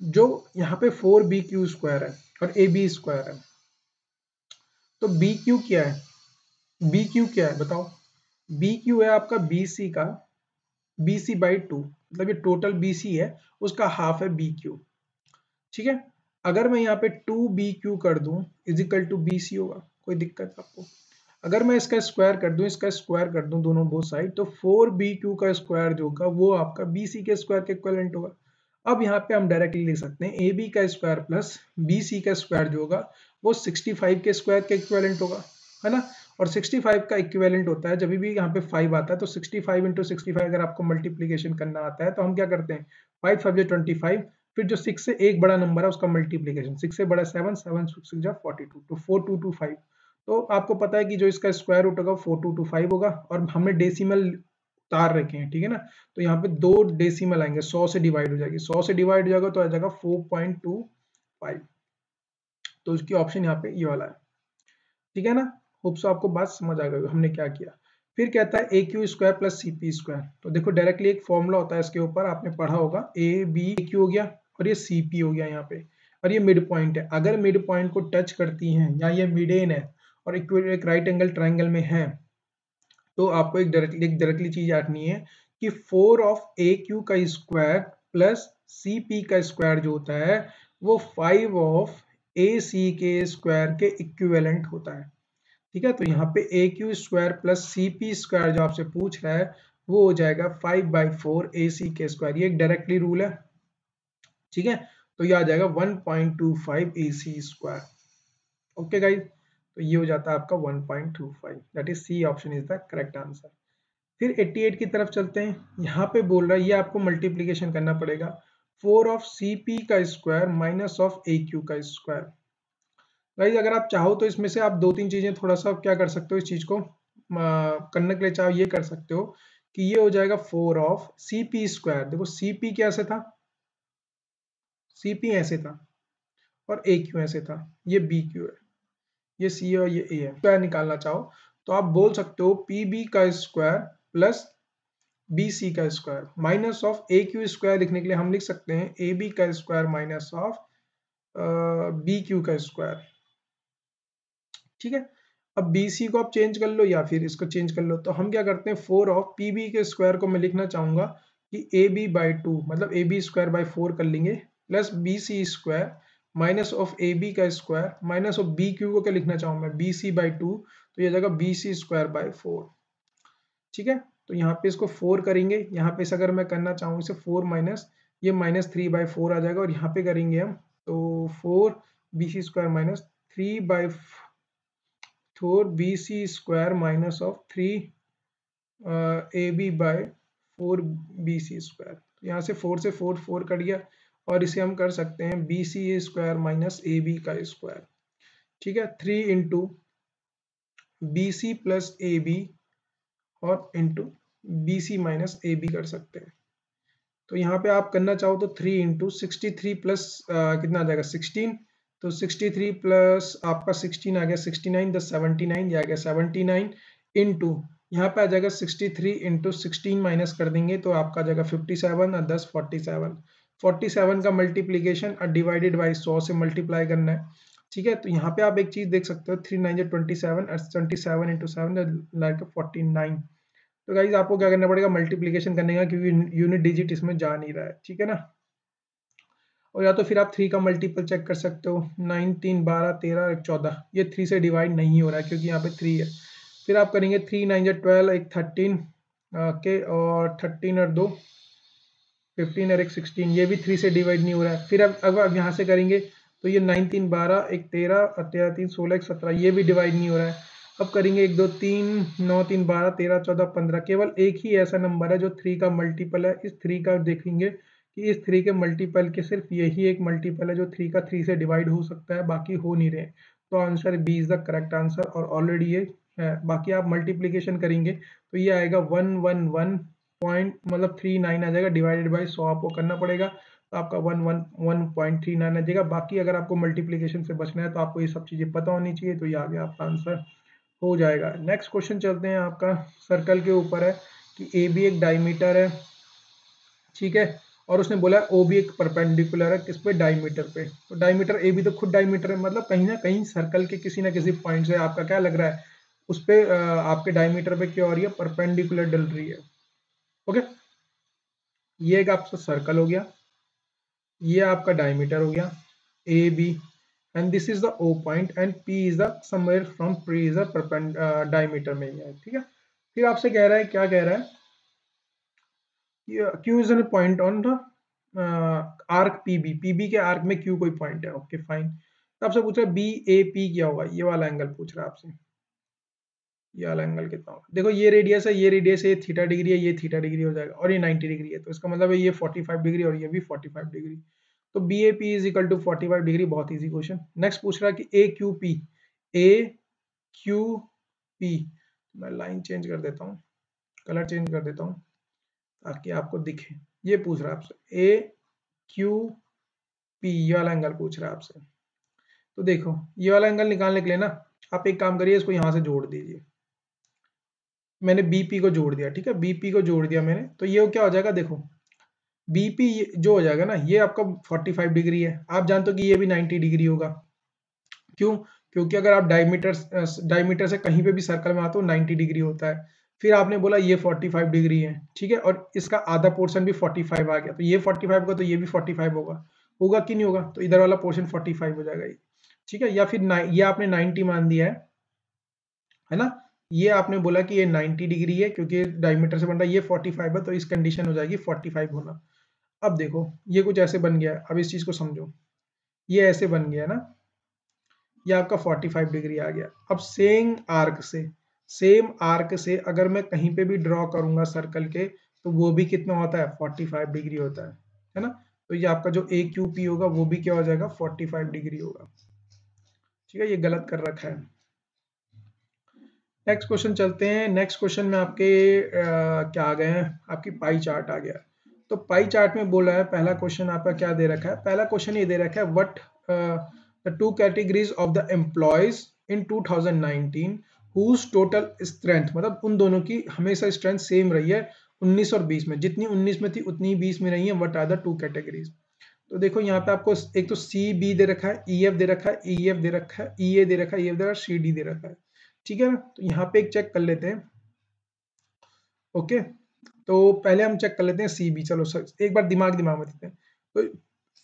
जो यहाँ पे 4 बी क्यू स्क्वायर है और ए बी स्क्वायर है, तो बी क्यू क्या है, बी क्यू क्या है बताओ, बी क्यू है आपका बी सी का, बी सी बाई 2, मतलब ये टोटल बी सी है, उसका हाफ है बी क्यू, ठीक है। अगर मैं यहाँ पे 2BQ कर दूं इज इक्वल टू BC होगा, कोई दिक्कत आपको? अगर मैं इसका स्क्वायर कर दूं, इसका स्क्वायर कर दूं दोनों बोथ साइड, तो 4BQ का स्क्वायर जो होगा वो आपका BC के स्क्वायर के इक्विवेलेंट होगा। अब यहाँ पे हम डायरेक्टली लिख सकते हैं AB का स्क्वायर प्लस BC का स्क्वायर जो होगा वो 65 के स्क्वायर के इक्विवेलेंट होगा, है ना। और 65 का इक्विवेलेंट होता है, जब भी यहाँ पे 5 आता है तो 65 इंटू 65 अगर आपको मल्टीप्लीकेशन करना आता है तो हम क्या करते हैं, 5 5 25, फिर जो 6 से एक बड़ा नंबर है उसका मल्टीप्लीकेशन, 6 से बड़ा 7, 7 6 जा 42, तो 4225। तो आपको पता है कि जो इसका स्क्वायर रूट होगा 4225 होगा, और हमने डेसिमल उतार रखे हैं, ठीक है ना। तो यहाँ पे 2 डेसिमल आएंगे, 100 से डिवाइड हो जाएगी, 100 से डिवाइड हो जाएगा तो आ जाएगा 4.25। तो उसकी ऑप्शन यहाँ पे ये वाला है, ठीक है ना। होप सो आपको बात समझ आ गई हमने क्या किया। फिर कहता है A Q square plus C P square, तो देखो डायरेक्टली एक फॉर्मूला होता है इसके ऊपर, आपने पढ़ा होगा, ए बी क्यू हो गया और ये सी पी हो गया यहाँ पे, और ये मिड पॉइंट है, अगर मिड पॉइंट को टच करती हैं या ये मिडेन है और एक राइट एंगल ट्राइंगल में है, तो आपको एक डायरेक्टली चीज यादनी है कि 4 ऑफ ए क्यू का स्क्वायर प्लस सी पी का स्क्वायर जो होता है वो 5 ऑफ ए सी के स्क्वायर के इक्विवेलेंट होता है, ठीक है। तो यहाँ पे A Q square plus C P square जो आपसे पूछ रहा है वो हो जाएगा 5/4 ए सी के स्क्वायर, ये एक डायरेक्टली रूल है, ठीक है। तो ये आ जाएगा 1.25 A C square. Okay guys, तो ये हो जाता है आपका 1.25, that is C option is the correct answer. फिर 88 की तरफ चलते हैं, यहाँ पे बोल रहा है ये आपको मल्टीप्लीकेशन करना पड़ेगा, 4 ऑफ सी पी का square minus of A Q का स्क्वायर। गाइस अगर आप चाहो तो इसमें से आप 2-3 चीजें थोड़ा सा क्या कर सकते हो, इस चीज को करने के लिए चाहो ये कर सकते हो कि ये हो जाएगा 4 ऑफ सी पी स्क्वायर, देखो सी पी कैसे था, सी पी ऐसे था और ए क्यू ऐसे था, ये बी क्यू है, ये सी है और ये ए है। स्क्वायर निकालना चाहो तो आप बोल सकते हो पी बी का स्क्वायर प्लस बी सी का square minus of A Q square, लिखने के लिए हम लिख सकते हैं ए बी का square minus of B Q का स्क्वायर, ठीक है। अब बी सी को आप चेंज कर लो या फिर इसको चेंज कर लो, तो हम क्या करते हैं 4 ऑफ पी बी के स्क्वायर को मैं लिखना चाहूंगा कि ए बी बाई 2, मतलब ए बी स्क्वायर बाई 4 कर लेंगे, plus B C square minus of A B का square minus of B Q को क्या लिखना चाहूँ मैं, बी सी बाई 2, तो ये जाएगा बी सी स्क्वायर बाई 4, ठीक है। तो यहाँ पे इसको 4 करेंगे, यहाँ पे अगर मैं करना चाहूँ इसे 4 माइनस ये -3/4 आ जाएगा, और यहाँ पे करेंगे हम तो 4 B C square minus 3/4 B C square minus of 3 A B by 4 B C square. यहाँ से 4 से 4 कट गया, और इसे हम कर सकते हैं B C square minus A B का स्क्वायर, ठीक है, 3 into B C plus A B और into B C minus A B कर सकते हैं। तो यहाँ पे आप करना चाहो तो 3 इंटू 63 प्लस कितना आ जाएगा 16, तो 63 प्लस आपका 16 आ गया 69, 10 79, ये आ गया 79 इंटू यहाँ पे आ जाएगा 63 इंटू 16 माइनस कर देंगे तो आपका आ जाएगा 57 और 10 47, 47 का मल्टीप्लीकेशन और डिवाइडेड बाई 100 से मल्टीप्लाई करना है, ठीक है। तो यहाँ पे आप एक चीज देख सकते हो 3 9 27 और 27 इंटू 7 लाइक 49। तो गाइज आपको क्या करना पड़ेगा मल्टीप्लीकेशन करने का, क्योंकि यूनिट डिजिट इसमें जा नहीं रहा है, ठीक है ना। और या तो फिर आप 3 का मल्टीपल चेक कर सकते हो, 9 3 12 13 14, ये 3 से डिवाइड नहीं हो रहा है क्योंकि यहाँ पे 3 है। फिर आप करेंगे 3 9 12 एक 13 के, और 13 और 2 15 और एक 16, ये भी 3 से डिवाइड नहीं हो रहा है। फिर अब यहाँ से करेंगे तो ये 9 3 12, एक 13, 3 16, एक 17, ये भी डिवाइड नहीं हो रहा है। अब करेंगे 1 2 3 9 3 12 13 14 15, केवल एक ही ऐसा नंबर है जो 3 का मल्टीपल है। इस 3 का देखेंगे कि इस 3 के मल्टीपल के सिर्फ यही एक मल्टीपल है जो 3 का 3 से डिवाइड हो सकता है, बाकी हो नहीं रहे। तो answer B is the correct answer, और ऑलरेडी ये है। बाकी आप मल्टीप्लीकेशन करेंगे तो ये आएगा 111 पॉइंट मतलब 39 आ जाएगा, डिवाइडेड बाई 100 आपको करना पड़ेगा, तो आपका 111.39 आ जाएगा। बाकी अगर आपको मल्टीप्लीकेशन से बचना है तो आपको ये सब चीज़ें पता होनी चाहिए, तो ये आ गया आपका आंसर हो जाएगा। नेक्स्ट क्वेश्चन चलते हैं, आपका सर्कल के ऊपर है कि ए बी एक डायमीटर है, ठीक है, और उसने बोला ओ भी एक परपेंडिकुलर है किस पे, डायमीटर पे। तो डायमीटर ए बी तो खुद डायमीटर है, मतलब कहीं ना कहीं सर्कल के किसी ना किसी पॉइंट से आपका क्या लग रहा है, उस पे आपके डायमीटर पे क्या हो रही है, परपेंडिकुलर डल रही है। ओके, ये एक आपका सर्कल हो गया, ये आपका डायमीटर हो गया A B, and this is the O point, and P is the somewhere from P is the diameter में ही है, ठीक है। फिर आपसे कह रहा है, क्या कह रहा है, Q is a point on the arc PB, PB के आर्क में Q कोई पॉइंट है, ओके फाइन। तो आपसे पूछ रहा है BAP क्या होगा, ये वाला एंगल पूछ रहा है आपसे, ये वाला एंगल कितना होगा। देखो ये रेडियस है, ये रेडियस है, ये थीटा डिग्री है, ये थीटा डिग्री हो जाएगा, और ये 90 डिग्री है, तो इसका मतलब है ये 45 डिग्री और ये भी 45 डिग्री। तो BAP is equal to 45 degree, बहुत इजी क्वेश्चन। नेक्स्ट पूछ रहा है कि AQP, AQP, मैं लाइन चेंज कर देता हूँ, कलर चेंज कर देता हूँ ताकि आपको दिखे। ये पूछ रहा है आपसे AQP, ये वाला एंगल पूछ रहा है आपसे। तो देखो ये वाला एंगल निकालने के लिए ना आप एक काम करिए, इसको यहाँ से जोड़ दीजिए। मैंने BP को जोड़ दिया, ठीक है, BP को जोड़ दिया मैंने, तो ये क्या हो जाएगा, देखो BP जो हो जाएगा ना, ये आपका 45 डिग्री है, आप जानते हो कि ये भी 90 डिग्री होगा। क्यों? क्योंकि अगर आप डायमीटर से कहीं पे भी सर्कल में आते हो 90 डिग्री होता है। फिर आपने बोला ये 45 डिग्री है, ठीक है, और इसका आधा पोर्शन भी 45 आ गया, तो ये 45 होगा तो ये भी 45 होगा, होगा कि नहीं होगा, तो इधर वाला पोर्शन 45 हो जाएगा ये, ठीक है। या फिर ये आपने 90 मान दिया है ना, ये आपने बोला कि ये 90 डिग्री है क्योंकि डायमीटर से बन रहा है, ये 45 है, तो इस कंडीशन हो जाएगी 45 होना। अब देखो ये कुछ ऐसे बन गया है, अब इस चीज को समझो, ये ऐसे बन गया ना, ये आपका 45 डिग्री आ गया। अब सेम आर्क से अगर मैं कहीं पे भी ड्रॉ करूंगा सर्कल के, तो वो भी कितना होता है, 45 डिग्री होता है ना। तो ये आपका जो AQP होगा वो भी क्या हो जाएगा, 45 डिग्री होगा, ठीक है, ये गलत कर रखा है। नेक्स्ट क्वेश्चन चलते हैं। नेक्स्ट क्वेश्चन में आपके क्या आ गए हैं, आपकी पाई चार्ट आ गया। तो पाई चार्ट में बोला है, पहला क्वेश्चन आपका क्या दे रखा है, पहला क्वेश्चन ये दे रखा है, what the two categories of the employees in 2019 whose total strength, मतलब उन दोनों की हमेशा स्ट्रेंथ सेम रही है 19 और 20 में, जितनी 19 में थी उतनी ही 20 में रही है, what are the two categories. तो देखो यहाँ पे आपको एक तो CB दे रखा है, EF दे रखा है, EF दे रखा है, EA दे रखा है, EF दे रखा है, CD दे रखा है, ठीक है ना। तो यहाँ पे एक चेक कर लेते हैं, ओके। तो पहले हम चेक कर लेते हैं CB, चलो सर एक बार दिमाग दिमाग में देते हैं। तो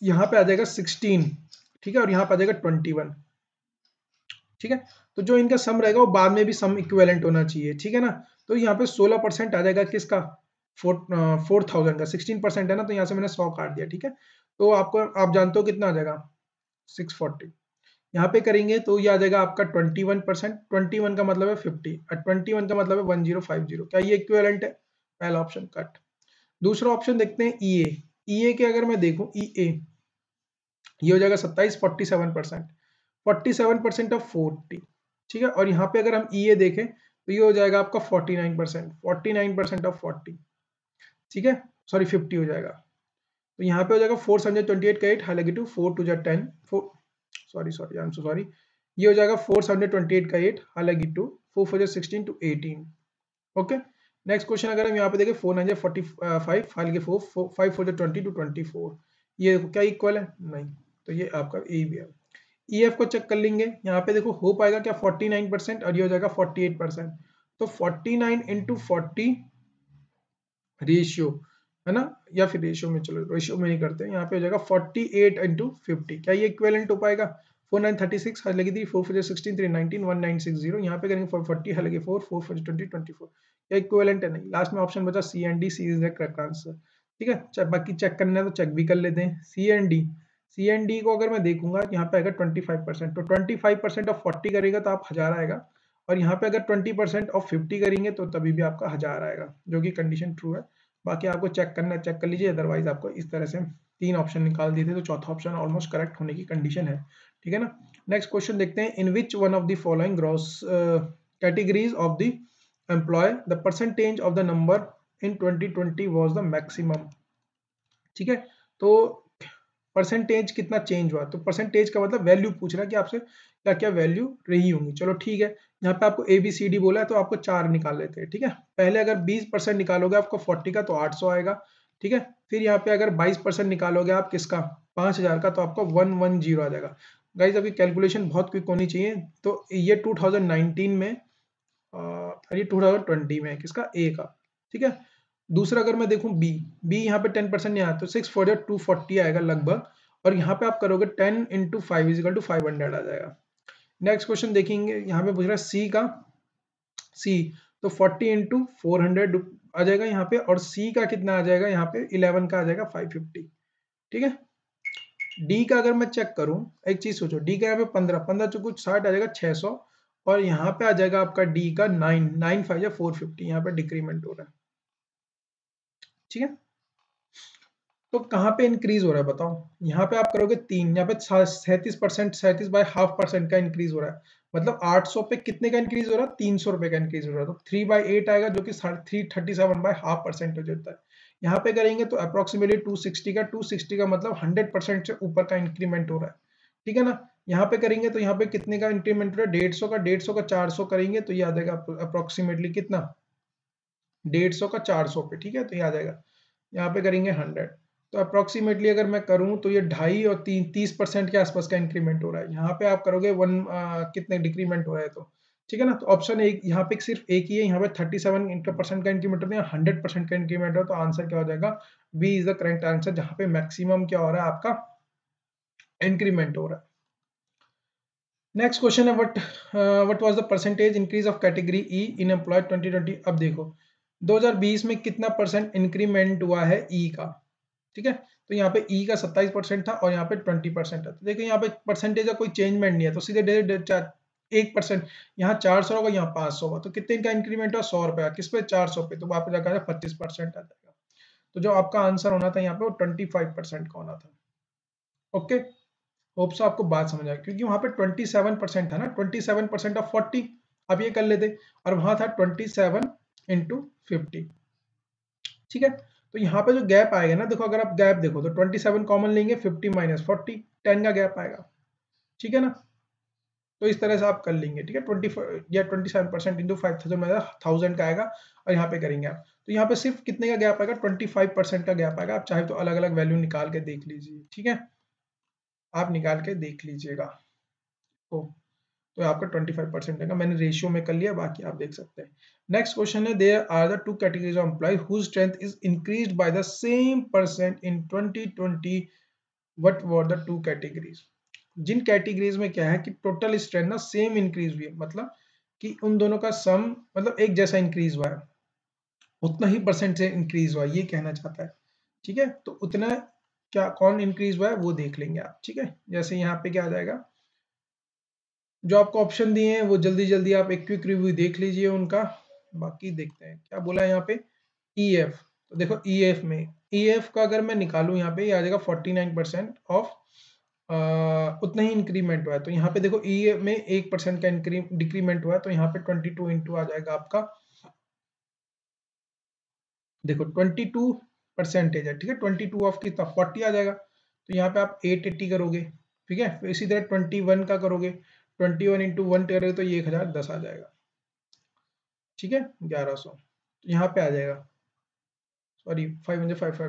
यहाँ पे आ जाएगा 16, ठीक है, और यहाँ पे आ जाएगा 21, ठीक है। तो जो इनका सम रहेगा वो बाद में भी सम इक्विवेलेंट होना चाहिए, ठीक है ना। तो यहाँ पे 16% आ जाएगा किसका, 4000 का, 16% है ना, तो यहाँ से मैंने 100 काट दिया, ठीक है। तो आपको आप जानते हो कितना आ जाएगा, 640। यहाँ पे करेंगे तो ये आ जाएगा आपका 21%, 21 का मतलब है 50 और 21 का मतलब है 1050, क्या ये इक्विवेलेंट है, पहला ऑप्शन कट। दूसरा ऑप्शन देखते हैं EA के अगर मैं देखूं EA, ये हो जाएगा 27, 47%, 47% ऑफ 40, ठीक है। और यहाँ पे अगर हम EA देखें तो ये हो जाएगा आपका 49%, 49% ऑफ 40, ठीक है, सॉरी 50 हो जाएगा। तो यहाँ पे हो जाएगा 428 का 8, हालांकि टू 4 टू जा 10, 4 sorry I am so sorry, ये हो जाएगा 428 का 8, हालांकि two 4 4 16 to 18, okay. Next question अगर हम यहाँ पे देखें 445, हालांकि 4 5 4 20 टू 24, ये क्या इक्वल है, नहीं, तो ये आपका ए भी है। EF को चेक कर लेंगे, यहाँ पे देखो हो पाएगा क्या 49%, और ये हो जाएगा 48%, तो 49 इंटू 40 रेशियो, है ना, या फिर रेशियो में, चलो रेशियो में नहीं करते, यहाँ पे हो जाएगा 48 इंटू 50, क्या ये इक्विवेलेंट हो पाएगा, 4936 हालांकि 3 4 4 16 3 19 1960, यहाँ पे करेंगे 40 हालांकि 4 4 4 20 24, क्या इक्विवेलेंट है, नहीं। लास्ट में ऑप्शन बचा C एंड D, C is the correct answer, ठीक है। बाकी चेक करना है तो चेक भी कर लेते हैं, C एंड D, सी एंड डी को अगर मैं देखूंगा यहाँ पे आएगा 25%, तो 25% ऑफ 40 करेगा तो आप 1000 आएगा, और यहाँ पे अगर 20% ऑफ 50 करेंगे तो तभी भी आपका 1000 आएगा, जो कि कंडीशन ट्रू है। बाकी आपको चेक करना चेक कर लीजिए, अदरवाइज आपको इस तरह से 3 ऑप्शन निकाल दिए थे, तो चौथा ऑप्शन ऑलमोस्ट करेक्ट होने की कंडीशन है, ठीक है ना। नेक्स्ट क्वेश्चन देखते हैं, in which one of the following gross categories of the employ the percentage of the number in 2020 was the maximum, ठीक है। तो परसेंटेज कितना चेंज हुआ, तो परसेंटेज का मतलब वैल्यू पूछ रहा है कि आपसे क्या क्या वैल्यू रही होंगी। चलो ठीक है, यहाँ पे आपको ए बी सी डी बोला है तो आपको 4 निकाल लेते हैं, ठीक है। पहले अगर 20% निकालोगे आपको 40 का तो 800 आएगा, ठीक है। फिर यहाँ पे अगर 22% निकालोगे आप किसका 5000 का तो आपको 110 आ जाएगा। गाइज अभी कैलकुलेशन बहुत क्विक होनी चाहिए। तो ये 2019 में ये 2020 में किसका ए का, ठीक है। दूसरा अगर मैं देखूं बी, बी यहाँ पे 10% नहीं आया तो 6 4 240 आएगा लगभग, और यहाँ पे आप करोगे 10 इंटू 5 इजिकल टू 500 आ जाएगा। नेक्स्ट क्वेश्चन देखेंगे, यहाँ पे पूछ रहा है सी का, सी तो 40 इंटू 400 आ जाएगा यहाँ पे, और सी का कितना आ जाएगा यहाँ पे 11 का आ जाएगा 550, ठीक है। डी का अगर मैं चेक करूं, एक चीज सोचो, डी का यहाँ पे 15 15 चो कुछ 60 आ जाएगा 600, और यहाँ पे आ जाएगा आपका डी का 9 9 5 या 450, यहाँ पे डिक्रीमेंट हो रहा है, ठीक है। तो कहाँ पे इंक्रीज हो रहा है बताओ, यहाँ पे आप करोगे 3, यहाँ पे 37%, 37/2% का इंक्रीज हो रहा है, मतलब 800 पे कितने का इंक्रीज हो रहा है, 300 रुपए का इंक्रीज हो रहा है, तो 3/8 आएगा जो कि 337/2% होता है। यहाँ पे करेंगे तो अप्रोक्सीमेटली 260 का, 260 का मतलब 100% से ऊपर का इंक्रीमेंट हो रहा है, ठीक है ना। यहाँ पे करेंगे तो यहाँ पे कितने का इंक्रीमेंट हो रहा है, 150 का, 150 का 400 करेंगे तो ये आ जाएगा अप्रोक्सीमेटली कितना, 150 का 400 पे, ठीक है, तो ये आ जाएगा। यहाँ पे करेंगे 100, तो अप्रोक्सीमेटली अगर मैं करूँ तो ये 2.5 और 30% के आसपास का इंक्रीमेंट हो रहा है। यहाँ पे आप करोगे कितने डिक्रीमेंट हो रहा है, तो ठीक है ना। तो ऑप्शन एक यहाँ पे सिर्फ एक ही है, यहाँ पे 37% का इंक्रीमेंट होता है, 100% का इंक्रीमेंट हो, तो आंसर क्या हो जाएगा, B is the correct answer, जहाँ पे मैक्सिमम क्या हो रहा है आपका इंक्रीमेंट हो रहा है। नेक्स्ट क्वेश्चन है, what was the percentage increase of category E in employ 2020। अब देखो 2020 में कितना परसेंट इंक्रीमेंट हुआ है ई का, ठीक है। तो यहाँ पे ई का 27% था और यहाँ पे 20% था, तो देखो यहाँ पे परसेंटेज का कोई चेंजमेंट नहीं है, तो सीधे 1%, यहाँ 400 होगा, यहाँ 500 होगा, तो कितने का इंक्रीमेंट हुआ, 100 रुपया, किस पे 400 पे, तो वहां पे जाकर 25% आ जाएगा। तो जो आपका आंसर होना था यहाँ पे वो 25% का होना था। ओके, होप सो आपको बात समझ आया, क्योंकि वहां पे 27% था ना, 27% ऑफ 40 आप ये कर लेते, और वहां था 27 इंटू 50, ठीक है। तो यहाँ पे जो गैप आएगा ना, देखो अगर आप गैप देखो तो 27 कॉमन लेंगे, 50 माइनस 40, 10 का गैप आएगा, ठीक है ना। तो इस तरह से आप कर लेंगे, ठीक है। 20 या 27% इंटू 5000 में 1000 का आएगा, और यहाँ पे करेंगे आप, तो यहाँ पे सिर्फ कितने का गैप आएगा, 25% का गैप आएगा। आप चाहे तो अलग अलग वैल्यू निकाल के देख लीजिए, ठीक है, आप निकाल के देख लीजिएगा। तो आपका 25% आएगा, मैंने रेशियो में कर लिया, बाकी आप देख सकते हैं। नेक्स्ट क्वेश्चन है, there are the two categories of employ whose strength is increased by the same percent in 2020, what were the two categories. जिन कैटेगरीज में क्या है कि टोटल स्ट्रेंथ ना सेम इंक्रीज हुई है, मतलब कि उन दोनों का सम मतलब एक जैसा इंक्रीज हुआ है, उतना ही परसेंट से इंक्रीज हुआ है, ये कहना चाहता है, ठीक है। तो उतना क्या कौन इंक्रीज हुआ है वो देख लेंगे आप, ठीक है। जैसे यहाँ पे क्या आ जाएगा, जो आपको ऑप्शन दिए हैं वो जल्दी जल्दी आप एक क्विक रिव्यू देख लीजिए उनका। बाकी देखते हैं क्या बोला है यहाँ पे, ई एफ। तो देखो ई एफ में, ई एफ का अगर मैं निकालूं यहाँ पे ये आ जाएगा 49% ऑफ उतना ही इंक्रीमेंट हुआ है। तो यहाँ पे देखो ई एफ में 1% का डिक्रीमेंट हुआ है, तो यहाँ पे 22 इंटू आ जाएगा आपका, देखो 22 परसेंटेज है, ठीक है। 22 ऑफ कितना 40 आ जाएगा, तो यहाँ पे आप 880 करोगे, ठीक है। फिर इसी तरह 21 का करोगे, 21 इंटू 1 करोगे तो ये 1010 आ जाएगा, ठीक है, 1100। तो यहाँ पे आ जाएगा, सॉरी 1050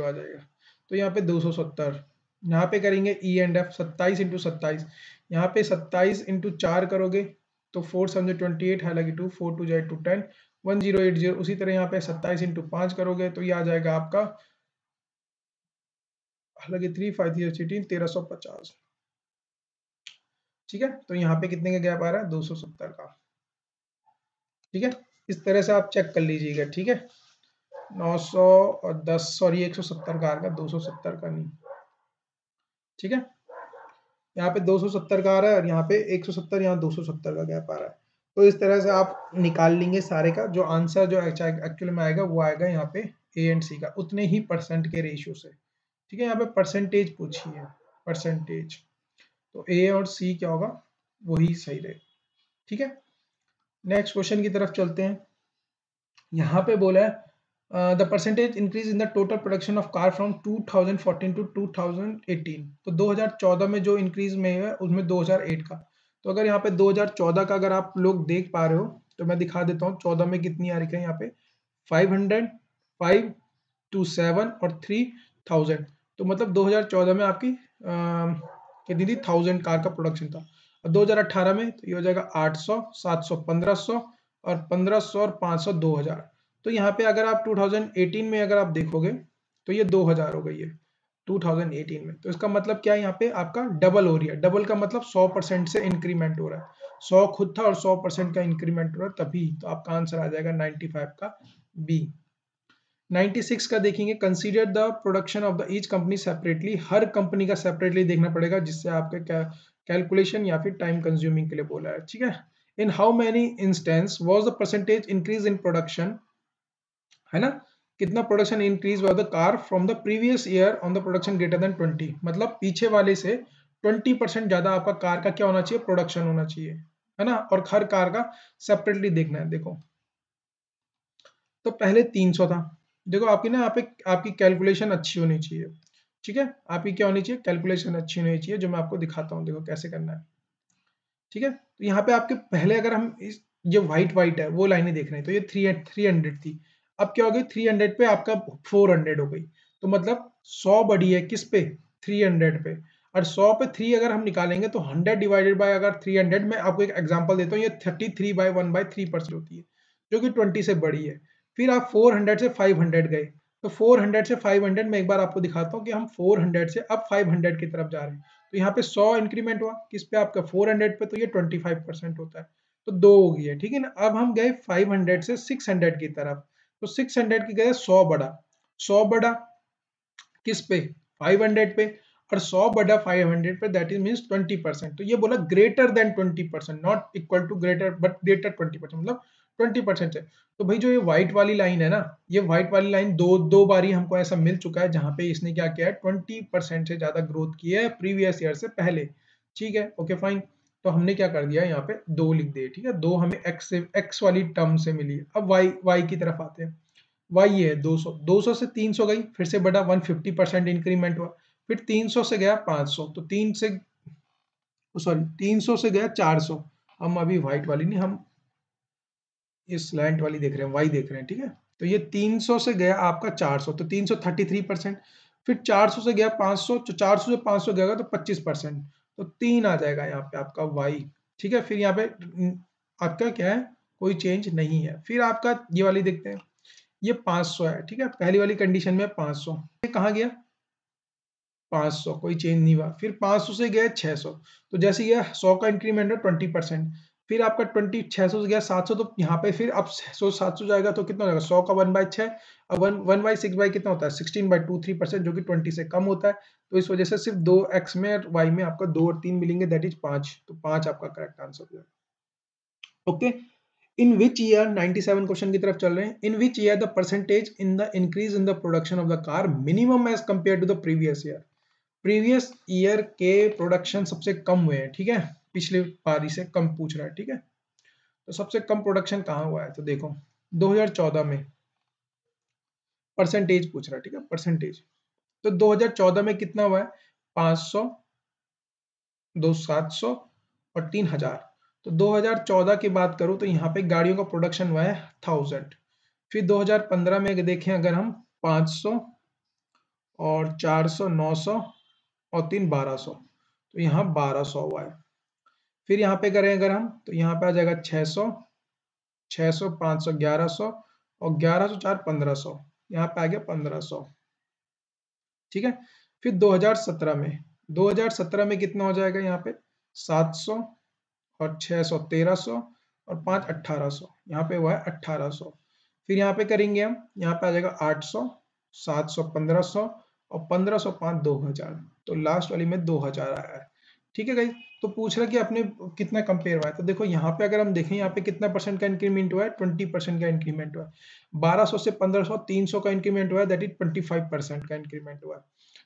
आ जाएगा, तो यहाँ पे 270। यहाँ पे करेंगे ई एंड एफ, 27 इंटू 27, यहाँ पे 27 इंटू 4 करोगे तो 4 समझे 28, हालांकि 2 4 2 जाए 2 10 1080। उसी तरह यहाँ पे 27 इंटू 5 करोगे तो ये आ जाएगा आपका, हालांकि 3 5 18 1350, ठीक है। तो यहाँ पे कितने का गैप आ रहा है, 270 का, ठीक है। इस तरह से आप चेक कर लीजिएगा, ठीक है। 910 सॉरी 170 का आ रहा, 270 का नहीं। ठीक है, यहाँ पे 270 का आ रहा है और यहाँ पे 170, यहाँ 270 का गैप आ रहा है। तो इस तरह से आप निकाल लेंगे सारे का, जो आंसर जो एक्चुअली में आएगा वो आएगा यहाँ पे ए एंड सी का, उतने ही परसेंट के रेशियो से। ठीक है, यहाँ पे परसेंटेज पूछी है, परसेंटेज, तो ए और सी क्या होगा, वही सही रहेगा। ठीक है, नेक्स्ट क्वेश्चन की तरफ चलते हैं। यहाँ पे बोला है the percentage increase in the total production of car from 2014 to 2018। तो 2014 में जो इंक्रीज में है उसमें 2008 का, तो अगर यहाँ पे 2014 का अगर आप लोग देख पा रहे हो तो मैं दिखा देता हूँ 14 में कितनी आ रही है यहाँ पे 500, 5 टू 7 और 3000। तो मतलब 2014 में आपकी कितनी थी, 1000 कार का प्रोडक्शन था। और 2018 में तो ये हो जाएगा 800, 700, 1500 और 1500 और 500 2000। तो यहाँ पे अगर आप 2018 में अगर आप देखोगे तो ये 2000 हो गई है 2018 में। तो इसका मतलब क्या है, यहाँ पे आपका डबल हो रही है। डबल का मतलब 100% से इंक्रीमेंट हो रहा है। 100 खुद था और 100% का इंक्रीमेंट हो रहा है, तभी तो आपका आंसर आ जाएगा 95 का बी। 96 का देखेंगे, consider the production of the each company separately. Her company का सेपरेटली देखना पड़ेगा, जिससे आपके कैलकुलेशन या फिर टाइम कंज्यूमिंग के लिए बोला है। ठीक है, in how many instance was the percentage increase in production, है ना, कितना प्रोडक्शन इंक्रीज हुआ the car from the previous year on the production greater than 20। मतलब पीछे वाले से 20% ज्यादा आपका कार का क्या होना चाहिए, प्रोडक्शन होना चाहिए, है ना। और हर कार का सेपरेटली देखना है। देखो तो पहले 300 था। देखो आपकी ना यहाँ पे आपकी कैलकुलेशन अच्छी होनी चाहिए। ठीक है, आपकी क्या होनी चाहिए, कैलकुलेशन अच्छी होनी चाहिए, जो मैं आपको दिखाता हूँ, देखो कैसे करना है। ठीक है, तो यहाँ पे आपके पहले अगर हम इस ये व्हाइट व्हाइट है वो लाइनें देख रहे हैं, तो ये 300 थी, अब क्या हो गई 300 पे आपका 400 हो गई। तो मतलब 100 बढ़ी है किस पे, 300 पे। और 100 पे 3 अगर हम निकालेंगे तो 100 डिवाइडेड बाय अगर 300, में आपको एक एग्जांपल देता हूँ, ये 33/1/3% होती है, जो कि 20 से बड़ी है। फिर आप 400 से 500 गए, तो 400 से 500 में एक बार आपको दिखाता हूँ कि हम 400 से अब 500 की तरफ जा रहे हैं। तो यहाँ पे 100 इंक्रीमेंट हुआ किस पे, आपका 400 पे, तो ये 25% होता है, तो 2 हो गई है। ठीक है ना, अब हम गए 500 से 600 की तरफ, तो 600 की गए 100 बढ़ा, 100 बढ़ा किस पे, 500 पे, और 100 बटा 500 पे, दैट इज मींस 20%। तो ये बोला greater than 20%, not equal to greater but greater 20%, मतलब 20% है। तो भाई जो ये व्हाइट वाली लाइन है ना, ये व्हाइट वाली लाइन दो दो बारी हमको ऐसा मिल चुका है जहां पे इसने क्या किया है, 20% से ज्यादा ग्रोथ की है प्रीवियस ईयर से पहले। ठीक है, ओके फाइन। तो हमने क्या कर दिया यहाँ पे 2 लिख दिए। ठीक है, 2 हमें एक्स वाली टर्म से मिली है। अब वाई की तरफ आते हैं। वाई ये है 200, 200 से 300 गई, फिर से बढ़ा 150% इंक्रीमेंट हुआ, फिर 300 से गया 500, तो 300 से गया 400। हम अभी व्हाइट वाली नहीं, हम ये स्लैंट वाली देख रहे हैं, वाई देख रहे हैं। ठीक है, तो ये 300 से गया आपका 400, तो 333%। फिर 400 से गया 500, तो 400 से 500 गया तो 25%, तो 3 आ जाएगा यहाँ पे आपका वाई। ठीक है, फिर यहाँ पे आपका क्या है, कोई चेंज नहीं है। फिर आपका ये वाली देखते हैं, ये 500 है। ठीक है, पहली वाली कंडीशन में 500, ये कहाँ गया 500, कोई चेंज नहीं हुआ। फिर 500 से गया 600, तो जैसे ये 100 का इंक्रीमेंट है 20%। फिर आपका 20 600 से गया 700, तो यहाँ पे फिर अब 600 700 जाएगा तो कितना हो जाएगा, 100 का 1/6, अब 1/6 कितना होता है 16/23%, जो कि 20 से कम होता है। तो इस वजह से सिर्फ 2 एक्स में और वाई में आपका 2 और 3 मिलेंगे, दैट इज 5, तो 5 आपका करेक्ट आंसर हो जाएगा। Okay, in which year, 97 question की तरफ चल रहे हैं, in which year the percentage in the increase in the production of the car minimum as compare to the previous year. Previous year के प्रोडक्शन सबसे कम हुए हैं। ठीक है, पिछले पारी से कम पूछ रहा है। ठीक है, तो सबसे कम प्रोडक्शन कहाँ हुआ है, तो देखो 2014 में परसेंटेज पूछ रहा है। ठीक है, परसेंटेज, तो 2014 में कितना हुआ है, 500, 700 और 3000। तो 2014 की बात करूं तो यहाँ पे गाड़ियों का प्रोडक्शन हुआ है 1000। फिर 2015 में देखें अगर हम 500 और 400, 900 और 3 1200, तो यहाँ 1200 हुआ है। फिर यहाँ पे करें अगर हम, तो यहाँ पे आ जाएगा 600, 600, 500, 1100 और 1100 4 1500, यहाँ पे आ गया 1500। ठीक है, फिर 2017 में, 2017 में कितना हो जाएगा यहाँ पे 700 और 600 1300 और 5 1800, यहाँ पे हुआ है 1800। फिर यहाँ पे करेंगे हम, यहाँ पे आ जाएगा 800, 700 1500 और 1505 2000, तो लास्ट वाली में 2000 आया है। ठीक है गाइस, तो पूछ रहा कि आपने कितना कंपेयर हुआ है, तो देखो यहाँ पे अगर हम देखें यहाँ पे कितना परसेंट का इंक्रीमेंट हुआ है, 20% का इंक्रीमेंट हुआ है। 1200 से 1500 300 का इंक्रीमेंट हुआ है, दैट इज 25% का इंक्रीमेंट हुआ है।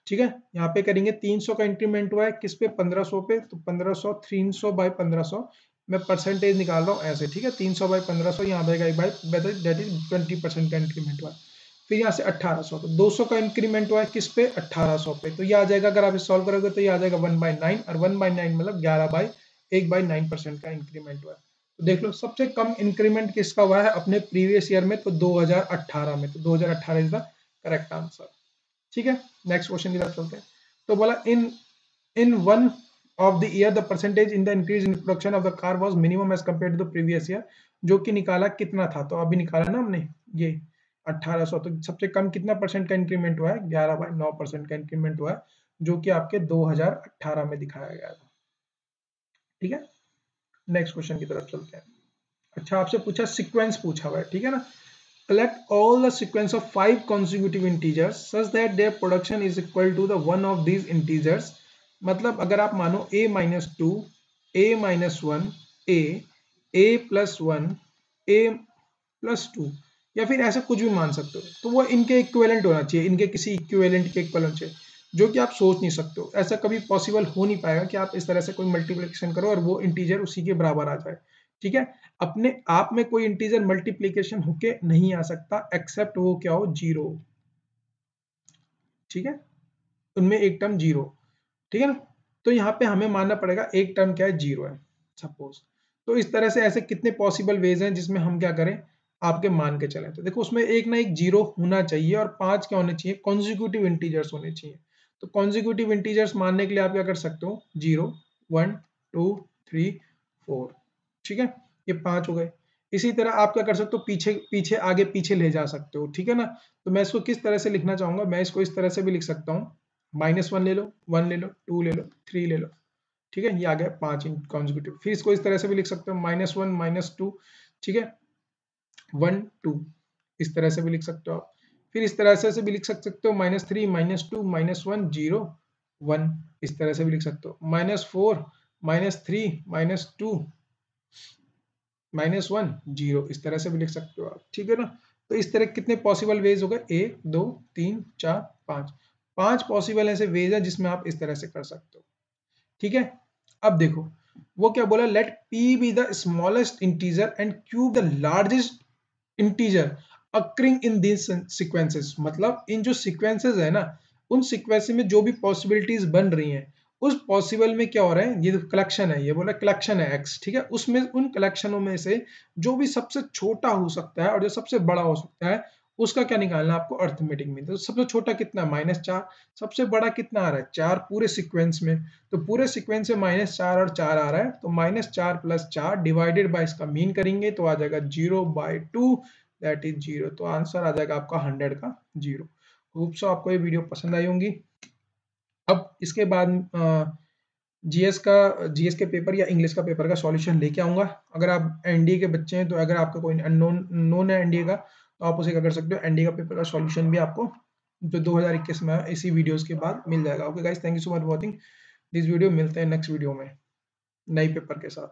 ठीक है, यहाँ पे करेंगे 300 का इंक्रीमेंट हुआ है किस पे, 1500 पे, तो 1500 300 बाई 1500 मैं परसेंटेज निकाल रहा हूँ ऐसे। ठीक है, 300 बाई 1500 यहाँ पे एक बाई दैट इज 20% का इंक्रीमेंट हुआ है। फिर यहाँ से 1800, तो 200 का इंक्रीमेंट हुआ है किस पे, 1800 पे, तो ये आ जाएगा, अगर आप इसे सॉल्व करोगे तो ये आ जाएगा 1/9, और 1/9 मतलब 11/1/9% का इंक्रीमेंट हुआ है। तो देख लो सबसे कम इंक्रीमेंट किसका हुआ है अपने प्रीवियस ईयर में, तो 2018 में, तो 2018 इज द करेक्ट आंसर। ठीक है, नेक्स्ट क्वेश्चन की तरफ चलते हैं। तो बोला in one of the year the percentage in the increase in production of the car was minimum as compare to the previous year, जो कि निकाला कितना था, तो अभी निकाला ना हमने ये 1800, तो सबसे कम कितना परसेंट का इंक्रीमेंट हुआ है, 11/9% का इंक्रीमेंट हुआ है, जो कि आपके 2018 में दिखाया गया था। ठीक है, नेक्स्ट क्वेश्चन की तरफ चलते हैं। अच्छा, आपसे पूछा सीक्वेंस पूछा हुआ है, ठीक है ना। Collect all the sequence of 5 consecutive integers such that their production is equal to the one of these integers। मतलब अगर आप मानो a-2, a-1, a+1, a+2, या फिर ऐसा कुछ भी मान सकते हो, तो वो इनके इक्विवेलेंट होना चाहिए, इनके किसी इक्विवेलेंट के इक्वल होना चाहिए, जो कि आप सोच नहीं सकते हो। ऐसा कभी पॉसिबल हो नहीं पाएगा कि आप इस तरह से कोई मल्टीप्लिकेशन करो और वो इंटीजर उसी के बराबर आ जाए। ठीक है, अपने आप में कोई इंटीजर मल्टीप्लिकेशन होके नहीं आ सकता एक्सेप्ट वो क्या हो, जीरो। ठीक है, उनमें एक टर्म जीरो। ठीक है ना, तो यहाँ पे हमें मानना पड़ेगा एक टर्म क्या है, जीरो है सपोज। तो इस तरह से ऐसे कितने पॉसिबल वेज हैं जिसमें हम क्या करें, आपके मान के चलें। तो देखो उसमें एक ना एक जीरो होना चाहिए और 5 क्या होने चाहिए, कॉन्जिक्यूटिव इंटीजर्स होने चाहिए। तो कॉन्जिक्यूटिव इंटीजर्स मानने के लिए आप क्या कर सकते हो, 0 1 2 3 4। ठीक है, ये 5 हो गए। इसी तरह आप क्या कर सकते हो, पीछे पीछे आगे पीछे ले जा सकते हो। ठीक है ना, तो मैं इसको किस तरह से लिखना चाहूंगा, मैं इसको इस तरह से भी लिख सकता हूँ, -1 ले लो, 1 ले लो, 2 ले लो, 3 ले लो। ठीक है, ये आ गया 5 कॉन्जिक्यूटिव। फिर इसको इस तरह से भी लिख सकते हो, -1 -2। ठीक है, 1 2, इस तरह से भी लिख सकते हो आप। फिर इस तरह से भी लिख सकते हो, -3 -2 -1 0 1, इस तरह से भी लिख सकते हो, -4 -3 -2 -1 0, इस तरह से भी लिख सकते हो आप। ठीक है ना, तो इस तरह कितने पॉसिबल वेज हो गए, 1 2 3 4 5, 5 पॉसिबल ऐसे वेज है जिसमें आप इस तरह से कर सकते हो। ठीक है, अब देखो वो क्या बोला, let p be the smallest integer and q the largest integer occurring in this sequences. मतलब इन जो सीक्वेंसेस है ना, उन सीक्वेंसेस में जो भी पॉसिबिलिटीज बन रही हैं, उस पॉसिबल में क्या हो रहा है, ये जो कलेक्शन है, ये बोला कलेक्शन है x। ठीक है, उसमें उन कलेक्शनों में से जो भी सबसे छोटा हो सकता है और जो सबसे बड़ा हो सकता है, उसका क्या निकालना है आपको, अर्थमेटिक मीन। तो सबसे छोटा कितना, -4, सबसे बड़ा कितना आ रहा है, 4 पूरे सीक्वेंस में। तो पूरे सीक्वेंस में -4 और 4 आ रहा है, तो -4 + 4 डिवाइडेड बाय इसका मीन करेंगे तो आ जाएगा 0/2, दैट इज 0। तो आंसर आ जाएगा आपका 100 का 0। होप सो आपको ये वीडियो पसंद आई होंगी। अब इसके बाद जीएस के पेपर या इंग्लिश का पेपर का सॉल्यूशन लेके आऊंगा। अगर आप एनडीए के बच्चे हैं, तो अगर आपका कोई नोन है एनडीए का, तो आप उसे क्या कर सकते हो, एनडीए का पेपर का सॉल्यूशन भी आपको जो 2021 में इसी वीडियोस के बाद मिल जाएगा। Okay guys, thank you so much for watching this video. मिलते हैं नेक्स्ट वीडियो में नई पेपर के साथ।